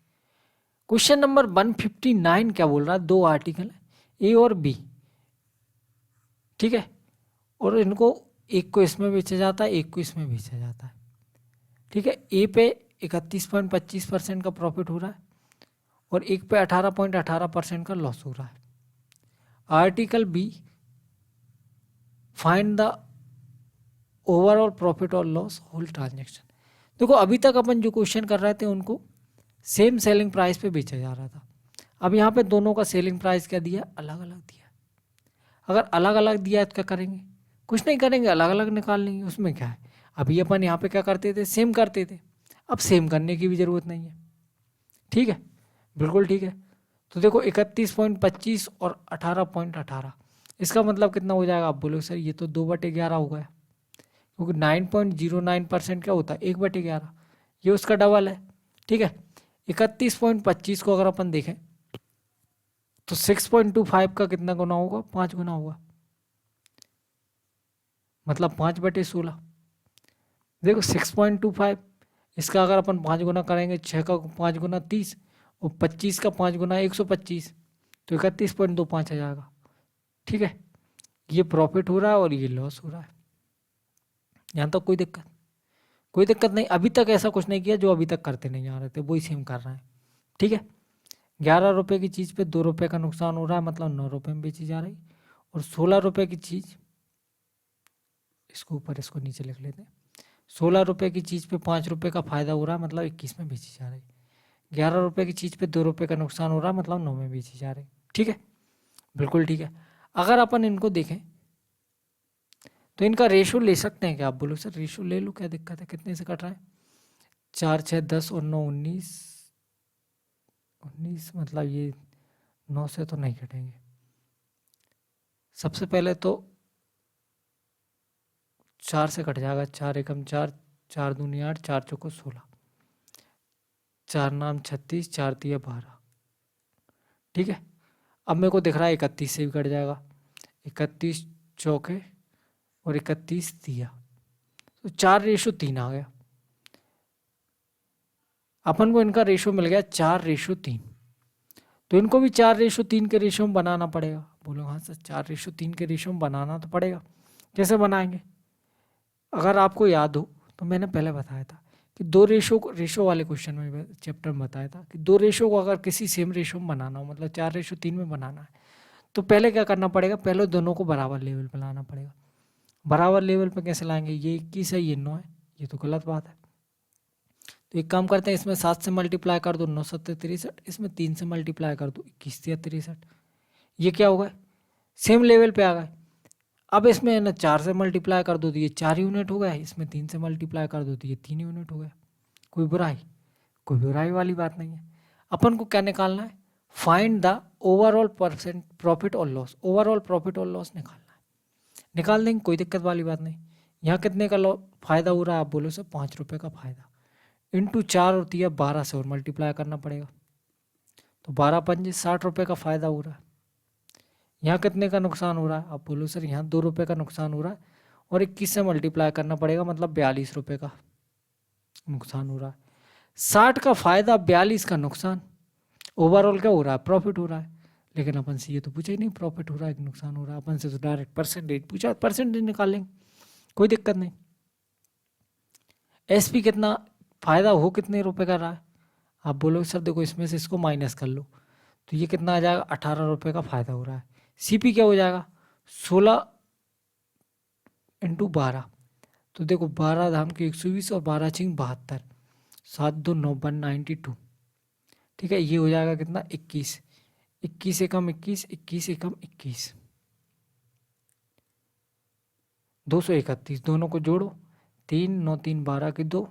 क्वेश्चन नंबर 159 क्या बोल रहा है, दो आर्टिकल है ए और बी, ठीक है, और इनको एक को इसमें बेचा जाता है, एक को इसमें बेचा जाता है। ठीक है, ए पे 31.25% का प्रॉफिट हो रहा है और एक पे 18.18% का लॉस हो रहा है। Article B, find the overall profit और लॉस होल ट्रांजेक्शन। देखो अभी तक अपन जो क्वेश्चन कर रहे थे उनको सेम सेलिंग प्राइस पे बेचा जा रहा था। अब यहाँ पे दोनों का सेलिंग प्राइस क्या दिया, अलग अलग दिया। अगर अलग अलग दिया है तो क्या करेंगे, कुछ नहीं करेंगे, अलग अलग निकाल लेंगे, उसमें क्या है। अभी अपन यहाँ पे क्या करते थे, सेम करते थे, अब सेम करने की भी ज़रूरत नहीं है। ठीक है, बिल्कुल ठीक है। तो देखो 31.25 और 18.18, इसका मतलब कितना हो जाएगा। आप बोलो सर ये तो 2/11 हो गया, क्योंकि 9.09% क्या होता है, 1/11, ये उसका डबल है। ठीक है, 31.25 को अगर अपन देखें तो 6.25 का कितना गुना होगा, 5 गुना होगा, मतलब 5/16। देखो 6.25, इसका अगर अपन 5 गुना करेंगे, 6 का 5 गुना 30 और 25 का 5 गुना 125, तो 31.25 आ जाएगा। ठीक है, ये प्रॉफिट हो रहा है और ये लॉस हो रहा है। यहाँ तक कोई दिक्कत, कोई दिक्कत नहीं। अभी तक ऐसा कुछ नहीं किया जो अभी तक करते नहीं आ रहे थे, वही सेम कर रहे हैं। ठीक है, 11 रुपए की चीज़ पे 2 रुपए का नुकसान हो रहा है, मतलब 9 रुपए में बेची जा रही। और 16 रुपए की चीज़, इसको ऊपर इसको नीचे लिख लेते हैं, 16 रुपए की चीज़ पे 5 रुपए का फायदा हो रहा है, मतलब 21 में बेची जा रही। 11 रुपए की चीज़ पे 2 रुपए का नुकसान हो रहा है, मतलब 9 में बेची जा रही। ठीक है, बिल्कुल ठीक है। अगर अपन इनको देखें तो इनका रेशो ले सकते हैं क्या। आप बोलो सर रेशो ले लो, क्या दिक्कत है, कितने से कट रहा है, 4 6 10 और 9 19, 19 मतलब ये 9 से तो नहीं कटेंगे। सबसे पहले तो 4 से कट जाएगा, 4 एकम 4, 4 दूनी 8, 4 चौको 16, 4 नाम 36, 4 दिया 12। ठीक है, अब मेरे को दिख रहा है 31 से भी कट जाएगा, 31 चौके और 31 दिया, तो 4:3 आ गया। अपन को इनका रेशो मिल गया 4:3, तो इनको भी 4:3 के रेशो में बनाना पड़ेगा। बोलो हाँ सर 4:3 के रेशो में बनाना तो पड़ेगा। कैसे बनाएंगे, अगर आपको याद हो तो मैंने पहले बताया था कि दो रेशो वाले क्वेश्चन में चैप्टर में बताया था कि दो रेशो को अगर किसी सेम रेशो में बनाना हो, मतलब 4:3 में बनाना है, तो पहले क्या करना पड़ेगा, पहले दोनों को बराबर लेवल पर लाना पड़ेगा। बराबर लेवल पर कैसे लाएंगे, ये 21 है ये 9 है, ये तो गलत बात है। तो एक काम करते हैं, इसमें 7 से मल्टीप्लाई कर दो 9 7 63, इसमें 3 से मल्टीप्लाई कर दो 21 63, ये क्या होगा, सेम लेवल पे आ गए। अब इसमें ना 4 से मल्टीप्लाई कर दो तो ये 4 यूनिट हो गया, इसमें 3 से मल्टीप्लाई कर दो तो ये 3 यूनिट हो गया। कोई बुराई, कोई बुराई वाली बात नहीं है। अपन को क्या निकालना है, find the overall percent profit और लॉस, ओवरऑल प्रॉफिट और लॉस निकालना है। निकाल देंगे, कोई दिक्कत वाली बात नहीं। यहाँ कितने का फायदा हो रहा है, आप बोलो सर 5 रुपये का फायदा, इंटू 4 होती है 12 से और मल्टीप्लाई करना पड़ेगा, तो 12 पंजे 60 रुपये का फायदा हो रहा है। यहाँ कितने का नुकसान हो रहा है, आप बोलो सर यहाँ 2 रुपये का नुकसान हो रहा है और 21 से मल्टीप्लाई करना पड़ेगा, मतलब 42 रुपये का नुकसान हो रहा है। 60 का फायदा 42 का नुकसान, ओवरऑल क्या हो रहा है, प्रॉफिट हो रहा है। लेकिन अपन से ये तो पूछा ही नहीं प्रॉफिट हो रहा है कि नुकसान हो रहा है, अपन से तो डायरेक्ट परसेंटेज पूछा, परसेंटेज निकाल लेंगे, कोई दिक्कत नहीं। एसपी कितना फायदा हो कितने रुपए का रहा है, आप बोलोगे सर देखो इसमें से इसको माइनस कर लो, तो ये कितना आ जाएगा, 18 रुपये का फायदा हो रहा है। सीपी क्या हो जाएगा, 16 इंटू 12, तो देखो 12 धाम के 120 और 12 छिंग 72, 7 2 9 92। ठीक है, ये हो जाएगा कितना 21, 21 एकम 21, 21 एकम 21, 231, दोनों को जोड़ो, 3 9 3 12 के 2,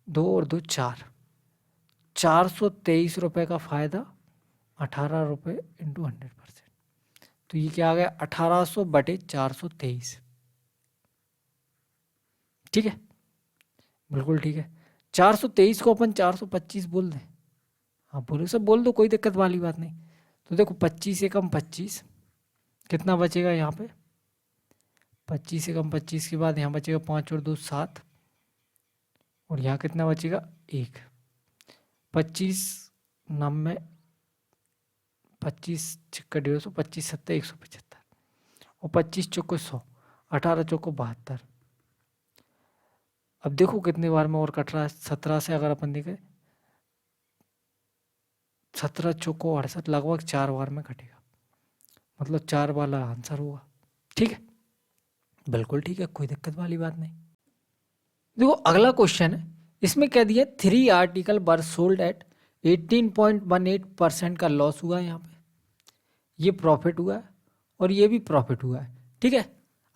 2 और 2 4, 423 रुपये का फायदा, 18 रुपये इंटू 100%, तो ये क्या आ गया 1800 बटे 423। ठीक है, बिल्कुल ठीक है। 423 को अपन 425 बोल दें, हाँ बोलो सब बोल दो, कोई दिक्कत वाली बात नहीं। तो देखो 25 एकम 25, कितना बचेगा यहाँ पे, 25 एकम 25 के बाद यहाँ बचेगा 5 और 2 7, और यहाँ कितना बचेगा 1, 25 नाम में 25 छिक्का 150, 25 सत्तर 175, और 25 चौको 100, 18 चौको 72। अब देखो कितने बार में और कट रहा है। 17 से अगर अपन देखें, 17 चौको 68, लगभग 4 बार में कटेगा, मतलब 4 वाला आंसर होगा। ठीक है, बिल्कुल ठीक है, कोई दिक्कत वाली बात नहीं। देखो अगला क्वेश्चन है, इसमें क्या दिया, 3 आर्टिकल वर सोल्ड एट 18.18% का लॉस हुआ है। यहाँ पे ये प्रॉफिट हुआ है और ये भी प्रॉफिट हुआ है। ठीक है,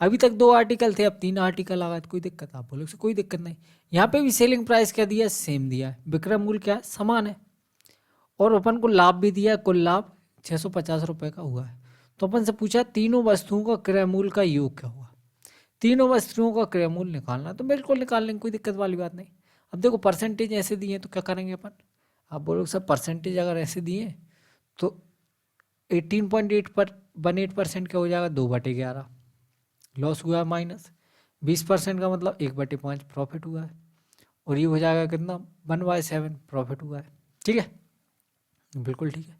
अभी तक 2 आर्टिकल थे, अब 3 आर्टिकल आ गए, तो कोई दिक्कत, आप बोलोगे कोई दिक्कत नहीं। यहाँ पे भी सेलिंग प्राइस क्या दिया है, सेम दिया है, विक्रय मूल्य क्या है, समान है, और अपन को लाभ भी दिया है, कुल लाभ 650 रुपये का हुआ है। तो अपन से पूछा तीनों वस्तुओं का क्रय मूल्य का योग क्या हुआ, तीनों वस्तुओं का क्रय मूल्य निकालना, तो बिल्कुल निकाल लेंगे, कोई दिक्कत वाली बात नहीं। अब देखो परसेंटेज ऐसे दिए तो क्या करेंगे अपन, आप बोलोगे सर परसेंटेज अगर ऐसे दिए तो 18.18% क्या हो जाएगा, 2/11 लॉस हुआ है, माइनस 20% का मतलब 1/5 प्रॉफिट हुआ है, और ये हो जाएगा कितना, 1/7 प्रॉफिट हुआ है। ठीक है, बिल्कुल ठीक है।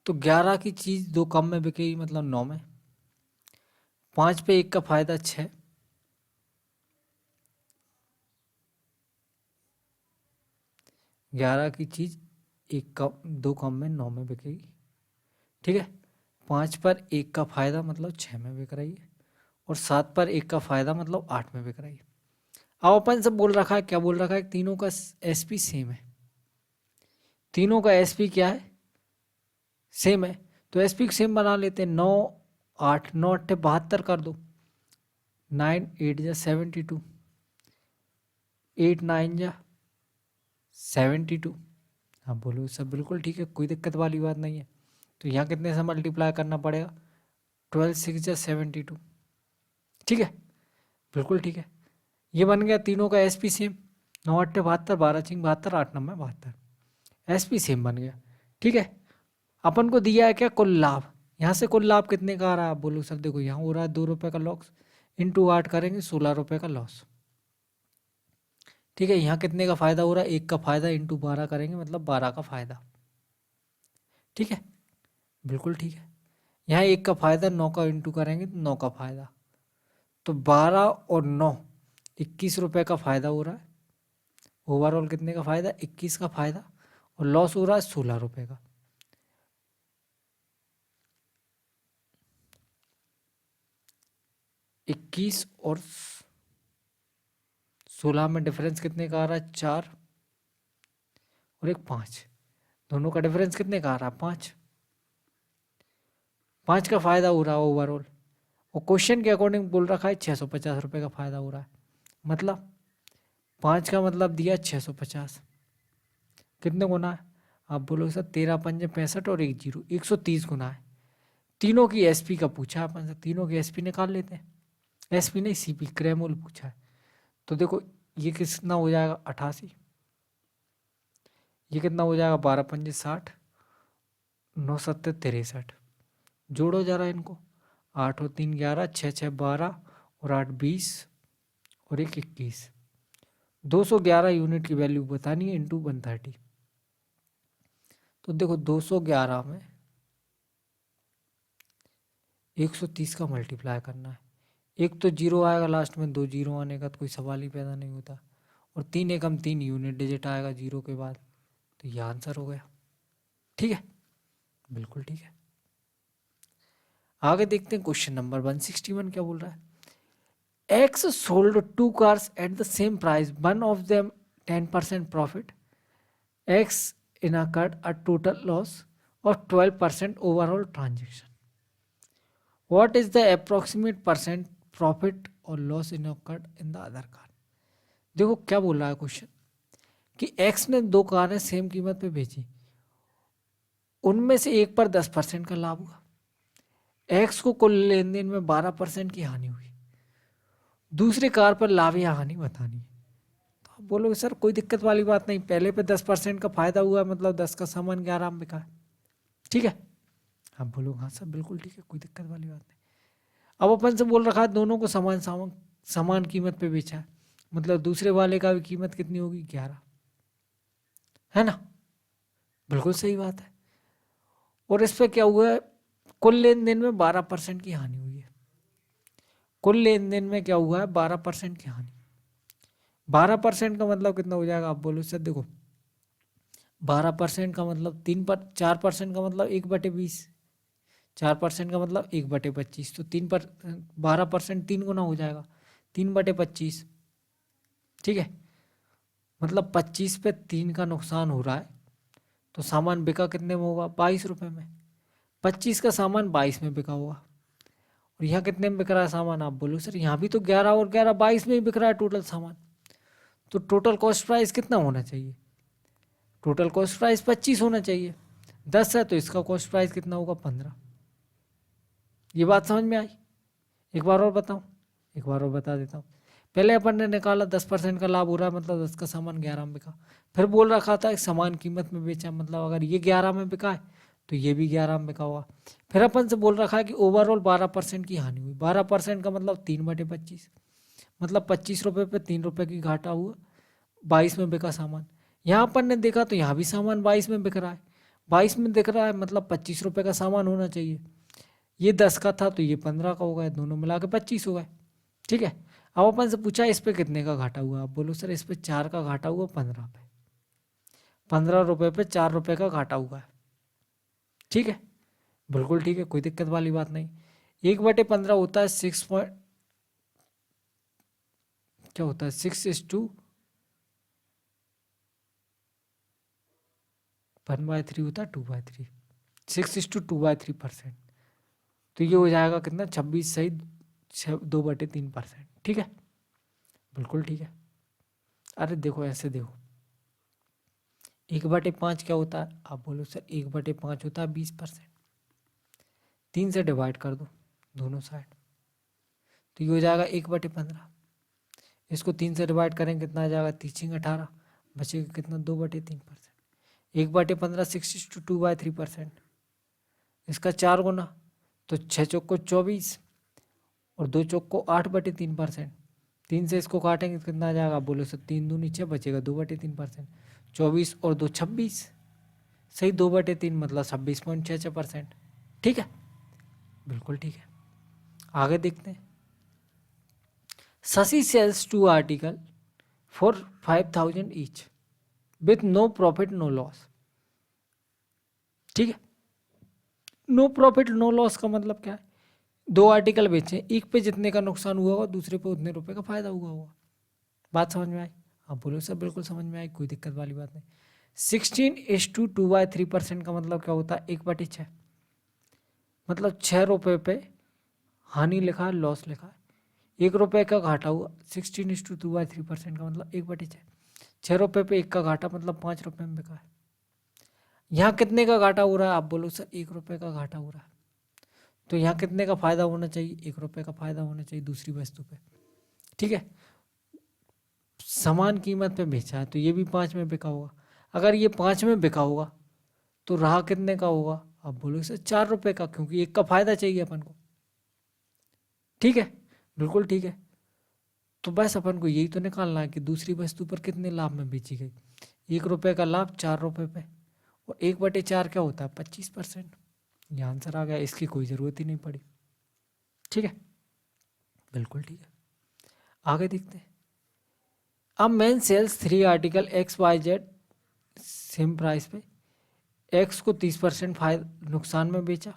तो 11 की चीज़ 2 कम में बिकेगी, मतलब 9 में, 5 पे 1 का फायदा 6, 11 की चीज़ 1 कम 2 कम में 9 में बिकेगी। ठीक है, 5 पर 1 का फायदा मतलब 6 में बिक रही है, और 7 पर 1 का फायदा मतलब 8 में बिक रही है। अब अपन से बोल रखा है, क्या बोल रखा है, तीनों का एसपी सेम है, तीनों का एसपी क्या है, सेम है, तो एसपी सेम बना लेते हैं। 9 8 9 8 72 कर दो, 9 8 जा 72, 8 9 जा 72। हाँ बोलो सब बिल्कुल ठीक है, कोई दिक्कत वाली बात नहीं है। तो यहाँ कितने से मल्टीप्लाई करना पड़ेगा, 12 6 जा 72। ठीक है, बिल्कुल ठीक है, ये बन गया तीनों का एसपी सेम, 9 8 72, 12 6 72, 8 9 72, एसपी सेम बन गया। ठीक है, अपन को दिया है क्या, कुल लाभ, यहाँ से कुल लाभ कितने का आ रहा है, आप बोलो सर देखो यहाँ हो रहा है 2 रुपये का लॉस, इंटू 8 करेंगे 16 रुपये का लॉस। ठीक है, यहाँ कितने का फायदा हो रहा है, 1 का फायदा, इंटू 12 करेंगे मतलब 12 का फायदा। ठीक है, बिल्कुल ठीक है, यहाँ 1 का फायदा, 9 का इंटू करेंगे तो 9 का फायदा, तो 12 और 9 21 रुपये का फायदा हो रहा है। ओवरऑल कितने का फायदा, 21 का फायदा, और लॉस हो रहा है 16 रुपये का। इक्कीस और 16 में डिफरेंस कितने का आ रहा है, 4 और 1 5, दोनों का डिफरेंस कितने का आ रहा है, 5, 5 का फायदा हो रहा है ओवरऑल, और क्वेश्चन के अकॉर्डिंग बोल रखा है 650 रुपये का फायदा हो रहा है, मतलब 5 का मतलब दिया 650, कितने गुना है, आप बोलोगे सर 13 पंजे 65 और 1 जीरो 130 गुना है। तीनों की एसपी का पूछा है अपन से, तीनों की एसपी निकाल लेते हैं, एसपी नहीं सीपी क्रय मूल्य पूछा है। तो देखो ये कितना हो जाएगा 88, ये कितना हो जाएगा 12 पंजे 60, 9 सत्ते 63, जोड़ो जरा इनको, 8 और 3 11, 6 6 12 और 8 20 और 1 21, 211 यूनिट की वैल्यू बतानी है, इंटू 130। तो देखो 211 में 130 का मल्टीप्लाई करना है, एक तो जीरो आएगा लास्ट में, 2 जीरो आने का तो कोई सवाल ही पैदा नहीं होता, और 3 एकम 3 यूनिट डिजिट आएगा जीरो के बाद, तो ये आंसर हो गया। ठीक है, बिल्कुल ठीक है। आगे देखते हैं क्वेश्चन नंबर 161 क्या बोल रहा है, X sold 2 cars at the same price, one of them 10% profit. X incurred a total loss of 12% overall transaction. What is the approximate percent profit or loss incurred in the other car? देखो क्या बोल रहा है question, कि X ने 2 कारें same कीमत पे बेची, उनमें से एक पर 10% का लाभ हुआ, X को कुल लेन देन में 12% की हानि हुई, दूसरी कार पर लाभ या हानि बतानी है। तो आप बोलोगे सर कोई दिक्कत वाली बात नहीं, पहले पे 10% का फायदा हुआ, मतलब 10 का सामान 11 में बिका है। ठीक है, आप बोलोगे हाँ सर बिल्कुल ठीक है, कोई दिक्कत वाली बात नहीं। अब अपन से बोल रखा है दोनों को समान समान समान कीमत पे बेचा है, मतलब दूसरे वाले का भी कीमत कितनी होगी, 11, है ना, बिल्कुल सही बात है। और इस पे क्या हुआ है, कुल लेन देन में 12% की हानि हुई है। कुल लेन देन में क्या हुआ है, 12% की हानि। 12% का मतलब कितना हो जाएगा आप बोलो सर, देखो 12% का मतलब 4% का मतलब 1/20, 4% का मतलब 1/25, तो 12% 3 गुना हो जाएगा, 3/25। ठीक है, मतलब 25 पे 3 का नुकसान हो रहा है, तो सामान बिका कितने में होगा, 22 रुपये में। 25 का सामान 22 में बिका होगा। और यहाँ कितने में बिक रहा है सामान आप बोलो सर, यहाँ भी तो 11 और 11 22 में ही बिक रहा है टोटल सामान। तो टोटल कॉस्ट प्राइस कितना होना चाहिए, टोटल कॉस्ट प्राइस 25 होना चाहिए। 10 है तो इसका कॉस्ट प्राइस कितना होगा, 15। ये बात समझ में आई। एक बार और बताऊं, एक बार और बता देता हूँ। पहले अपन ने निकाला 10% का लाभ हो रहा है, मतलब 10 का सामान 11 में बिका। फिर बोल रखा था समान कीमत में बेचा, मतलब अगर ये 11 में बिका है तो ये भी 11 में बिका हुआ। फिर अपन से बोल रखा है कि ओवरऑल 12% की हानि हुई। 12% का मतलब 3/25, मतलब 25 रुपये पे 3 रुपये की घाटा हुआ, 22 में बिका सामान। यहाँ अपन ने देखा तो यहाँ भी सामान 22 में बिक रहा है, 22 में दिख रहा है, मतलब 25 रुपये का सामान होना चाहिए। ये 10 का था तो ये 15 का हो गया, दोनों मिला के 25 हो गए। ठीक है, अब अपन से पूछा इस पे कितने का घाटा हुआ, आप बोलो सर इस पे 4 का घाटा हुआ, 15 पे, 15 रुपये पे 4 रुपये का घाटा हुआ है। ठीक है, बिल्कुल ठीक है, कोई दिक्कत वाली बात नहीं। 1/15 होता है 6 पॉइंट, क्या होता है 6:1/3 होता है 2/3, 6:2/3%। तो ये हो जाएगा कितना, 26 सही 2/3%। ठीक है, बिल्कुल ठीक है। अरे देखो ऐसे देखो, 1/5 क्या होता है आप बोलो सर, 1/5 होता है 20%। 3 से डिवाइड कर दो दोनों साइड, तो ये हो जाएगा 1/15। इसको 3 से डिवाइड करेंगे कितना आ जाएगा, 3×18, बचेगा कितना 2/3%। 1/15 6:2/3%, इसका 4 गुना, तो 6 चौको 24 और 2 चौक को 8/3%। 3 से इसको काटेंगे तो कितना आ जाएगा बोलो सर, 3×2 = 6, बचेगा 2/3%। 24 और 2 26, सही 2/3 मतलब 26.66%। ठीक है, बिल्कुल ठीक है। आगे देखते हैं। Shashi sales 2 article for 5,000 each with no profit no loss. ठीक है, नो प्रॉफिट नो लॉस का मतलब क्या है, 2 आर्टिकल बेचे, एक पे जितने का नुकसान हुआ होगा दूसरे पे उतने रुपए का फायदा हुआ होगा। बात समझ में आई, आप बोलो सर बिल्कुल समझ में आई, कोई दिक्कत वाली बात नहीं। 16:2/3% का मतलब क्या होता है, 1/6, मतलब 6 रुपये पे हानि लिखा है, लॉस लिखा है, 1 रुपये का घाटा हुआ। 16:2/3% का मतलब 1/6, 6 रुपये पे 1 का घाटा, मतलब 5 रुपये में बिका है। यहाँ कितने का घाटा हो रहा है आप बोलो सर, 1 रुपये का घाटा हो रहा है, तो यहाँ कितने का फायदा होना चाहिए, 1 रुपये का फायदा होना चाहिए दूसरी वस्तु पे। ठीक है, समान कीमत पे बेचा है तो ये भी 5 में बिका होगा। अगर ये 5 में बिका होगा तो रहा कितने का होगा आप बोलो सर, 4 रुपये का, क्योंकि 1 का फायदा चाहिए अपन को। ठीक है, बिल्कुल ठीक है। तो बस अपन को यही तो निकालना है कि दूसरी वस्तु पर कितने लाभ में बेची गई। 1 रुपये का लाभ 4 रुपये पे, और 1/4 क्या होता है, 25%। ये आंसर आ गया, इसकी कोई ज़रूरत ही नहीं पड़ी। ठीक है, बिल्कुल ठीक है। आगे देखते हैं। अब man sales 3 article XYZ same price पे, एक्स को 30% फायदा नुकसान में बेचा,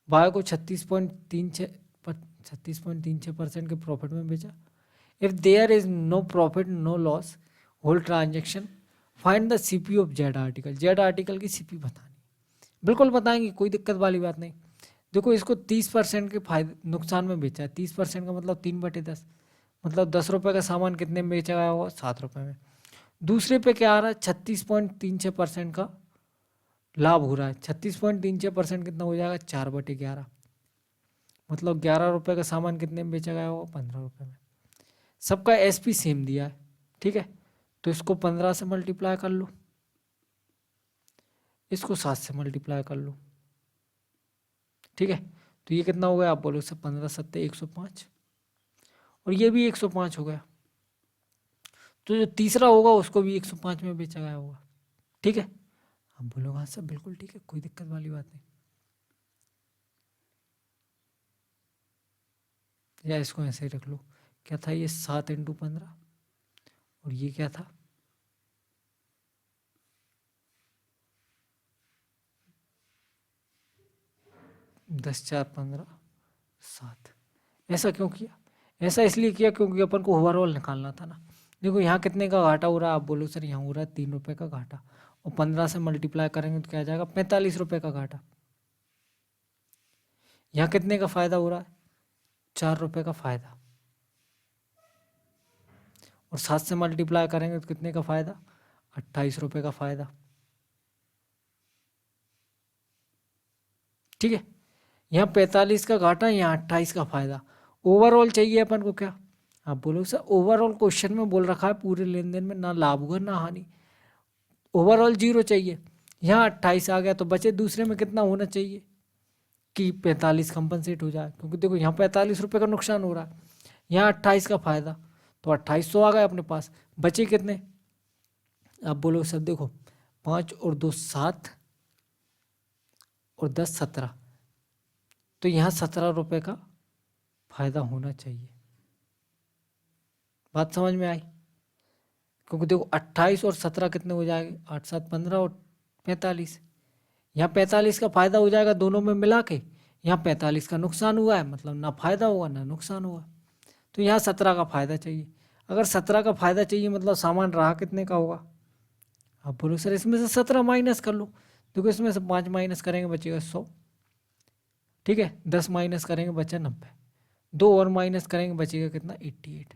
वाई को 36.36% के प्रॉफिट में बेचा। If there is no profit no loss whole transaction, find the CP of Z article. Z article की सीपी बतानी, बिल्कुल बताएंगे, कोई दिक्कत वाली बात नहीं। देखो इसको 30% के फायदे नुकसान में बेचा है, 30% का मतलब 3/10, मतलब 10 रुपये का सामान कितने में बेचा गया होगा, 7 रुपये में। दूसरे पे क्या आ रहा है, 36.36% का लाभ हो रहा है। 36.36% कितना हो जाएगा, 4/11, मतलब 11 रुपये का सामान कितने में बेचा गया होगा, 15 रुपये में। सबका एसपी सेम दिया है। ठीक है, तो इसको 15 से मल्टीप्लाई कर लो, इसको 7 से मल्टीप्लाई कर लो। ठीक है, तो ये कितना हो गया आप बोलो, 15×7 105, और ये भी 105 हो गया। तो जो तीसरा होगा उसको भी 105 में बेचा गया होगा। ठीक है, आप बोलोगे हाँ सर बिल्कुल ठीक है, कोई दिक्कत वाली बात नहीं। या इसको ऐसे ही रख लो, क्या था ये 7 × 15, और ये क्या था 10×4 = 15, 7। ऐसा क्यों किया? ऐसा इसलिए किया क्योंकि अपन को ओवरऑल निकालना था ना। देखो यहाँ कितने का घाटा हो रहा है, आप बोलो सर यहाँ हो रहा है 3 रुपए का घाटा, और 15 से मल्टीप्लाई करेंगे तो क्या आ जाएगा 45 रुपए का घाटा। यहाँ कितने का फायदा हो रहा है, 4 रुपए का फायदा, और 7 से मल्टीप्लाई करेंगे तो कितने का फायदा, 28 रुपए का फायदा। ठीक है, यहाँ 45 का घाटा, यहाँ 28 का फायदा। ओवरऑल चाहिए अपन को क्या? आप बोलो सर ओवरऑल क्वेश्चन में बोल रखा है पूरे लेन देन में ना लाभ हुआ ना हानि, ओवरऑल 0 चाहिए। यहाँ 28 आ गया तो बचे दूसरे में कितना होना चाहिए कि 45 कंपनसेट हो जाए, क्योंकि देखो यहाँ 45 रुपए का नुकसान हो रहा है, यहाँ 28 का फायदा, तो 28 तो आ गए अपने पास, बचे कितने? आप बोलो सर देखो 5 और 2 7 और 10 17, तो यहाँ 17 रुपए का फायदा होना चाहिए। बात समझ में आई? क्योंकि देखो 28 और 17 कितने हो जाएंगे, 8 7 15 और 45, यहाँ 45 का फायदा हो जाएगा दोनों में मिला के, यहाँ 45 का नुकसान हुआ है, मतलब ना फायदा हुआ ना नुकसान हुआ, तो यहाँ 17 का फायदा चाहिए। अगर 17 का फायदा चाहिए मतलब सामान रहा कितने का होगा? आप बोलो सर इसमें से 17 माइनस कर लो, देखो इसमें से 5 माइनस करेंगे बचेगा 100, ठीक है, 10 माइनस करेंगे बचा 90, 2 और माइनस करेंगे बचेगा कितना 88।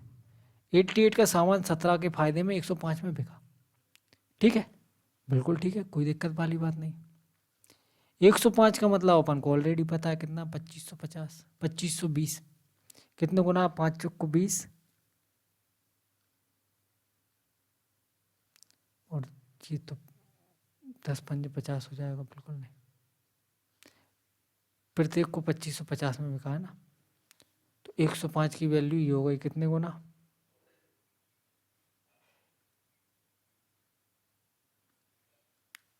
88 का सामान 17 के फायदे में 105 में बिका। ठीक है, बिल्कुल ठीक है, कोई दिक्कत वाली बात नहीं। 105 का मतलब अपन को ऑलरेडी पता है कितना, 2550, 2520, कितने गुना 5 चौक को 20, और ये तो 10 पंजे 50 हो जाएगा, बिल्कुल नहीं, प्रत्येक को 2550 में बिका है ना, तो 105 की वैल्यू ये हो गई कितने गुना,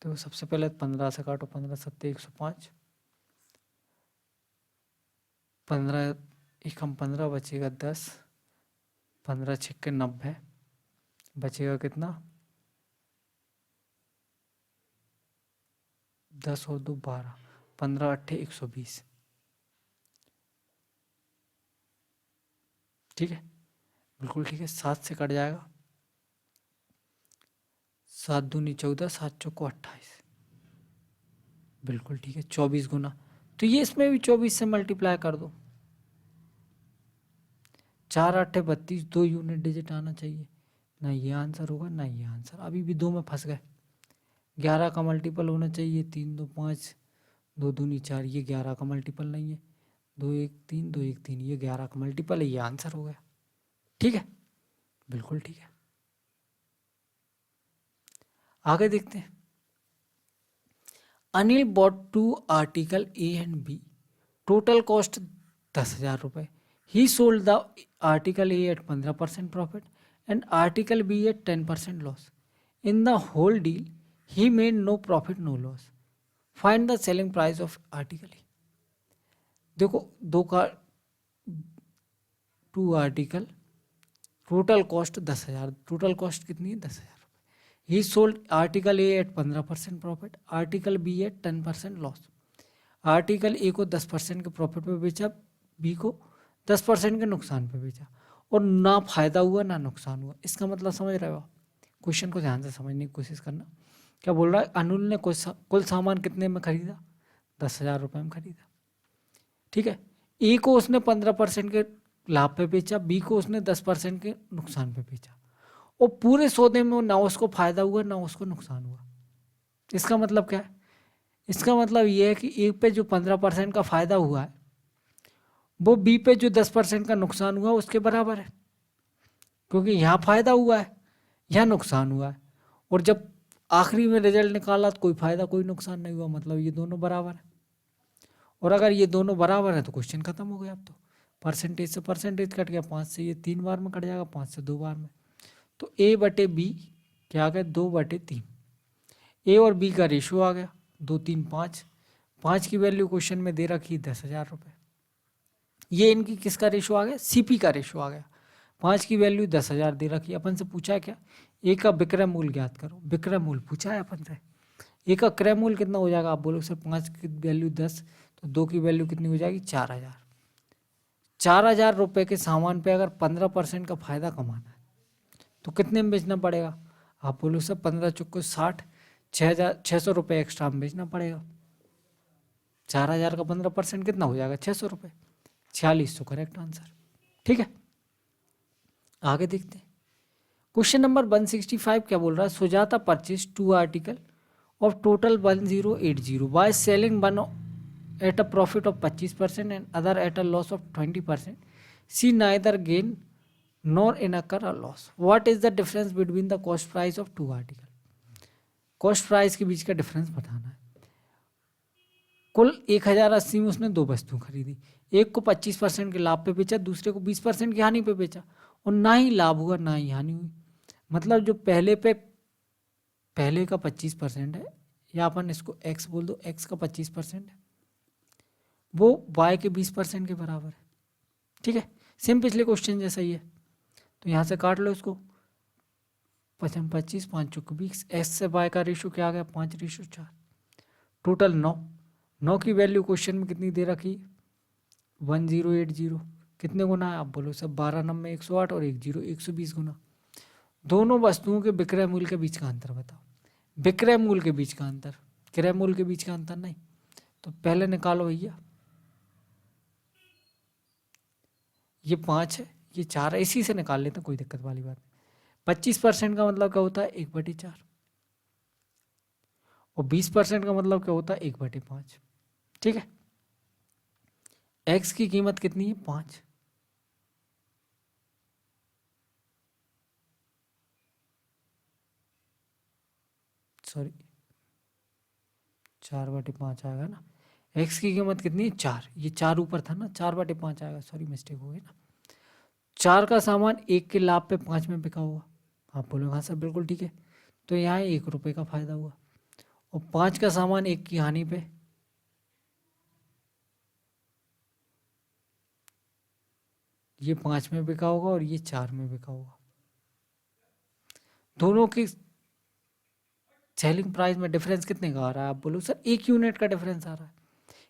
तो सबसे पहले 15 से काटो, 15 सत्ते 105, 15 एकम 15 बचेगा 10, 15 छिक्के 90, बचेगा कितना 10 और 2 12, 15 अट्ठे 120। ठीक है, बिल्कुल ठीक है, 7 से कट जाएगा, 7 दूनी 14, 7 चौको 28, बिल्कुल ठीक है, 24 गुना, तो ये इसमें भी 24 से मल्टीप्लाई कर दो, 4 8 32, 2 यूनिट डिजिट आना चाहिए, ना ये आंसर होगा ना ये आंसर, अभी भी 2 में फंस गए। 11 का मल्टीपल होना चाहिए, 3 2 5, 2 दूनी 4, ये 11 का मल्टीपल नहीं है, 2 1 3, 2 1 3, ये 11 का मल्टीपल है, ये आंसर हो गया। ठीक है, बिल्कुल ठीक है, आगे देखते हैं। Anil bought 2 article A and B, total cost 10,000 रुपये, he sold the article A at 15% profit and article B at 10% loss, in the whole deal he made no profit no loss, find the selling price of article A. देखो दो का 2 article, total cost 10,000, total cost कितनी है 10,000 रुपये, he sold article A at 15% profit, article B at 10% loss, article a को 10% के profit पे बेचा, बी को 10% के नुकसान पे बेचा, और ना फायदा हुआ ना नुकसान हुआ। इसका मतलब समझ रहे हो आप? क्वेश्चन को ध्यान से समझने की कोशिश करना। क्या बोल रहा है, अनुल ने कुल सामान कितने में खरीदा, 10,000 रुपये में खरीदा। ठीक है, ए को उसने 15% के लाभ पे बेचा, बी को उसने 10% के नुकसान पे बेचा, और पूरे सौदे में ना उसको फायदा हुआ ना उसको नुकसान हुआ। इसका मतलब क्या है? इसका मतलब ये है कि ए पे जो 15% का फायदा हुआ है वो बी पे जो 10% का नुकसान हुआ उसके बराबर है, क्योंकि यहाँ फायदा हुआ है यहाँ नुकसान हुआ है, और जब आखिरी में रिजल्ट निकाला तो कोई फायदा कोई नुकसान नहीं हुआ, मतलब ये दोनों बराबर है। और अगर ये दोनों बराबर है तो क्वेश्चन खत्म हो गया। अब तो परसेंटेज से परसेंटेज कट गया, 5 से ये 3 बार में कट जाएगा, 5 से 2 बार में, तो ए बटे बी क्या आ गया 2/3। ए और बी का रेशो आ गया 2 3 5, 5 की वैल्यू क्वेश्चन में दे रखी 10,000 रुपये। ये इनकी किसका रेशो आ गया, सीपी का रेशो आ गया। 5 की वैल्यू 10,000 दे रखी, अपन से पूछा है क्या, ए का विक्रय मूल्य ज्ञात करो, विक्रय मूल्य पूछा है अपन से। ए का क्रय मूल्य कितना हो जाएगा, आप बोलो सर 5 की वैल्यू 10 तो 2 की वैल्यू कितनी हो जाएगी 4,000। 4,000 रुपये के सामान पे अगर 15% का फायदा कमाना है तो कितने में बेचना पड़ेगा, आप बोलो सर 15 चुक्को 60, 6,600 रुपये एक्स्ट्रा में बेचना पड़ेगा। 4,000 का 15% कितना हो जाएगा 600 रुपये, 4600 करेक्ट आंसर। ठीक है, आगे देखते हैं। क्वेश्चन नंबर 165 क्या बोल रहा है, Sujata purchase 2 article of total 1080 by selling one at a profit of 25% and other at a loss of 20%. She neither gain nor incur a loss. What is the difference between the cost price of 2 article. Cost price के बीच का difference बताना है। कुल 1080 में उसने 2 वस्तु खरीदी, एक को 25% के लाभ पे बेचा, दूसरे को 20% की हानि पे बेचा, और ना ही लाभ हुआ ना ही हानि हुई। मतलब जो पहले का 25% है, या अपन इसको x बोल दो, x का 25% है, वो y के 20% के बराबर है। ठीक है, सेम पिछले क्वेश्चन जैसा ही है, तो यहाँ से काट लो इसको, 25 5 चौक 20, x से y का रेशो क्या आ गया 5:4, टोटल 9 की वैल्यू क्वेश्चन में कितनी दे रखी 1080, कितने गुना है आप बोलो सब 12 नंबर 108 और 1 0 120 गुना। दोनों वस्तुओं के विक्रय मूल्य के बीच का अंतर बताओ। विक्रय मूल्य के बीच का अंतर, क्रय मूल्य के बीच का अंतर नहीं, तो पहले निकालो भैया, ये 5 है ये 4 है, इसी से निकाल लेते हैं, कोई दिक्कत वाली बात नहीं। 25% का मतलब क्या होता है 1/4, और 20% का मतलब क्या होता है 1/5। ठीक है, x की कीमत कितनी है 5, सॉरी 4/5 आएगा ना। x की कीमत कितनी है 4, ये 4 ऊपर था ना, 4/5 आएगा, सॉरी मिस्टेक हो गई ना। 4 का सामान 1 के लाभ पे 5 में बिका हुआ, आप बोलो हाँ सर बिल्कुल ठीक है, तो यहाँ 1 रुपये का फायदा हुआ। और 5 का सामान 1 की हानि पे, ये 5 में बिका होगा और ये 4 में बिका होगा। दोनों की सेलिंग प्राइस में डिफरेंस कितने का आ रहा है, आप बोलो सर 1 यूनिट का डिफरेंस आ रहा है।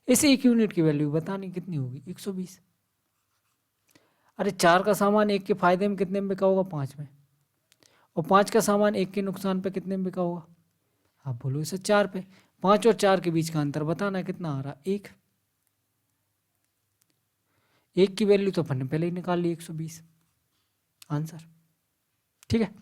इसे 1 यूनिट की वैल्यू बतानी कितनी होगी 120। अरे 4 का सामान 1 के फायदे में कितने में बिका होगा 5 में, और 5 का सामान 1 के नुकसान पे कितने में बिका होगा, आप बोलो इसे 4 पे। 5 और 4 के बीच का अंतर बताना है, कितना आ रहा 1। 1 की वैल्यू तो अपन ने पहले ही निकाल ली 120 आंसर। ठीक है।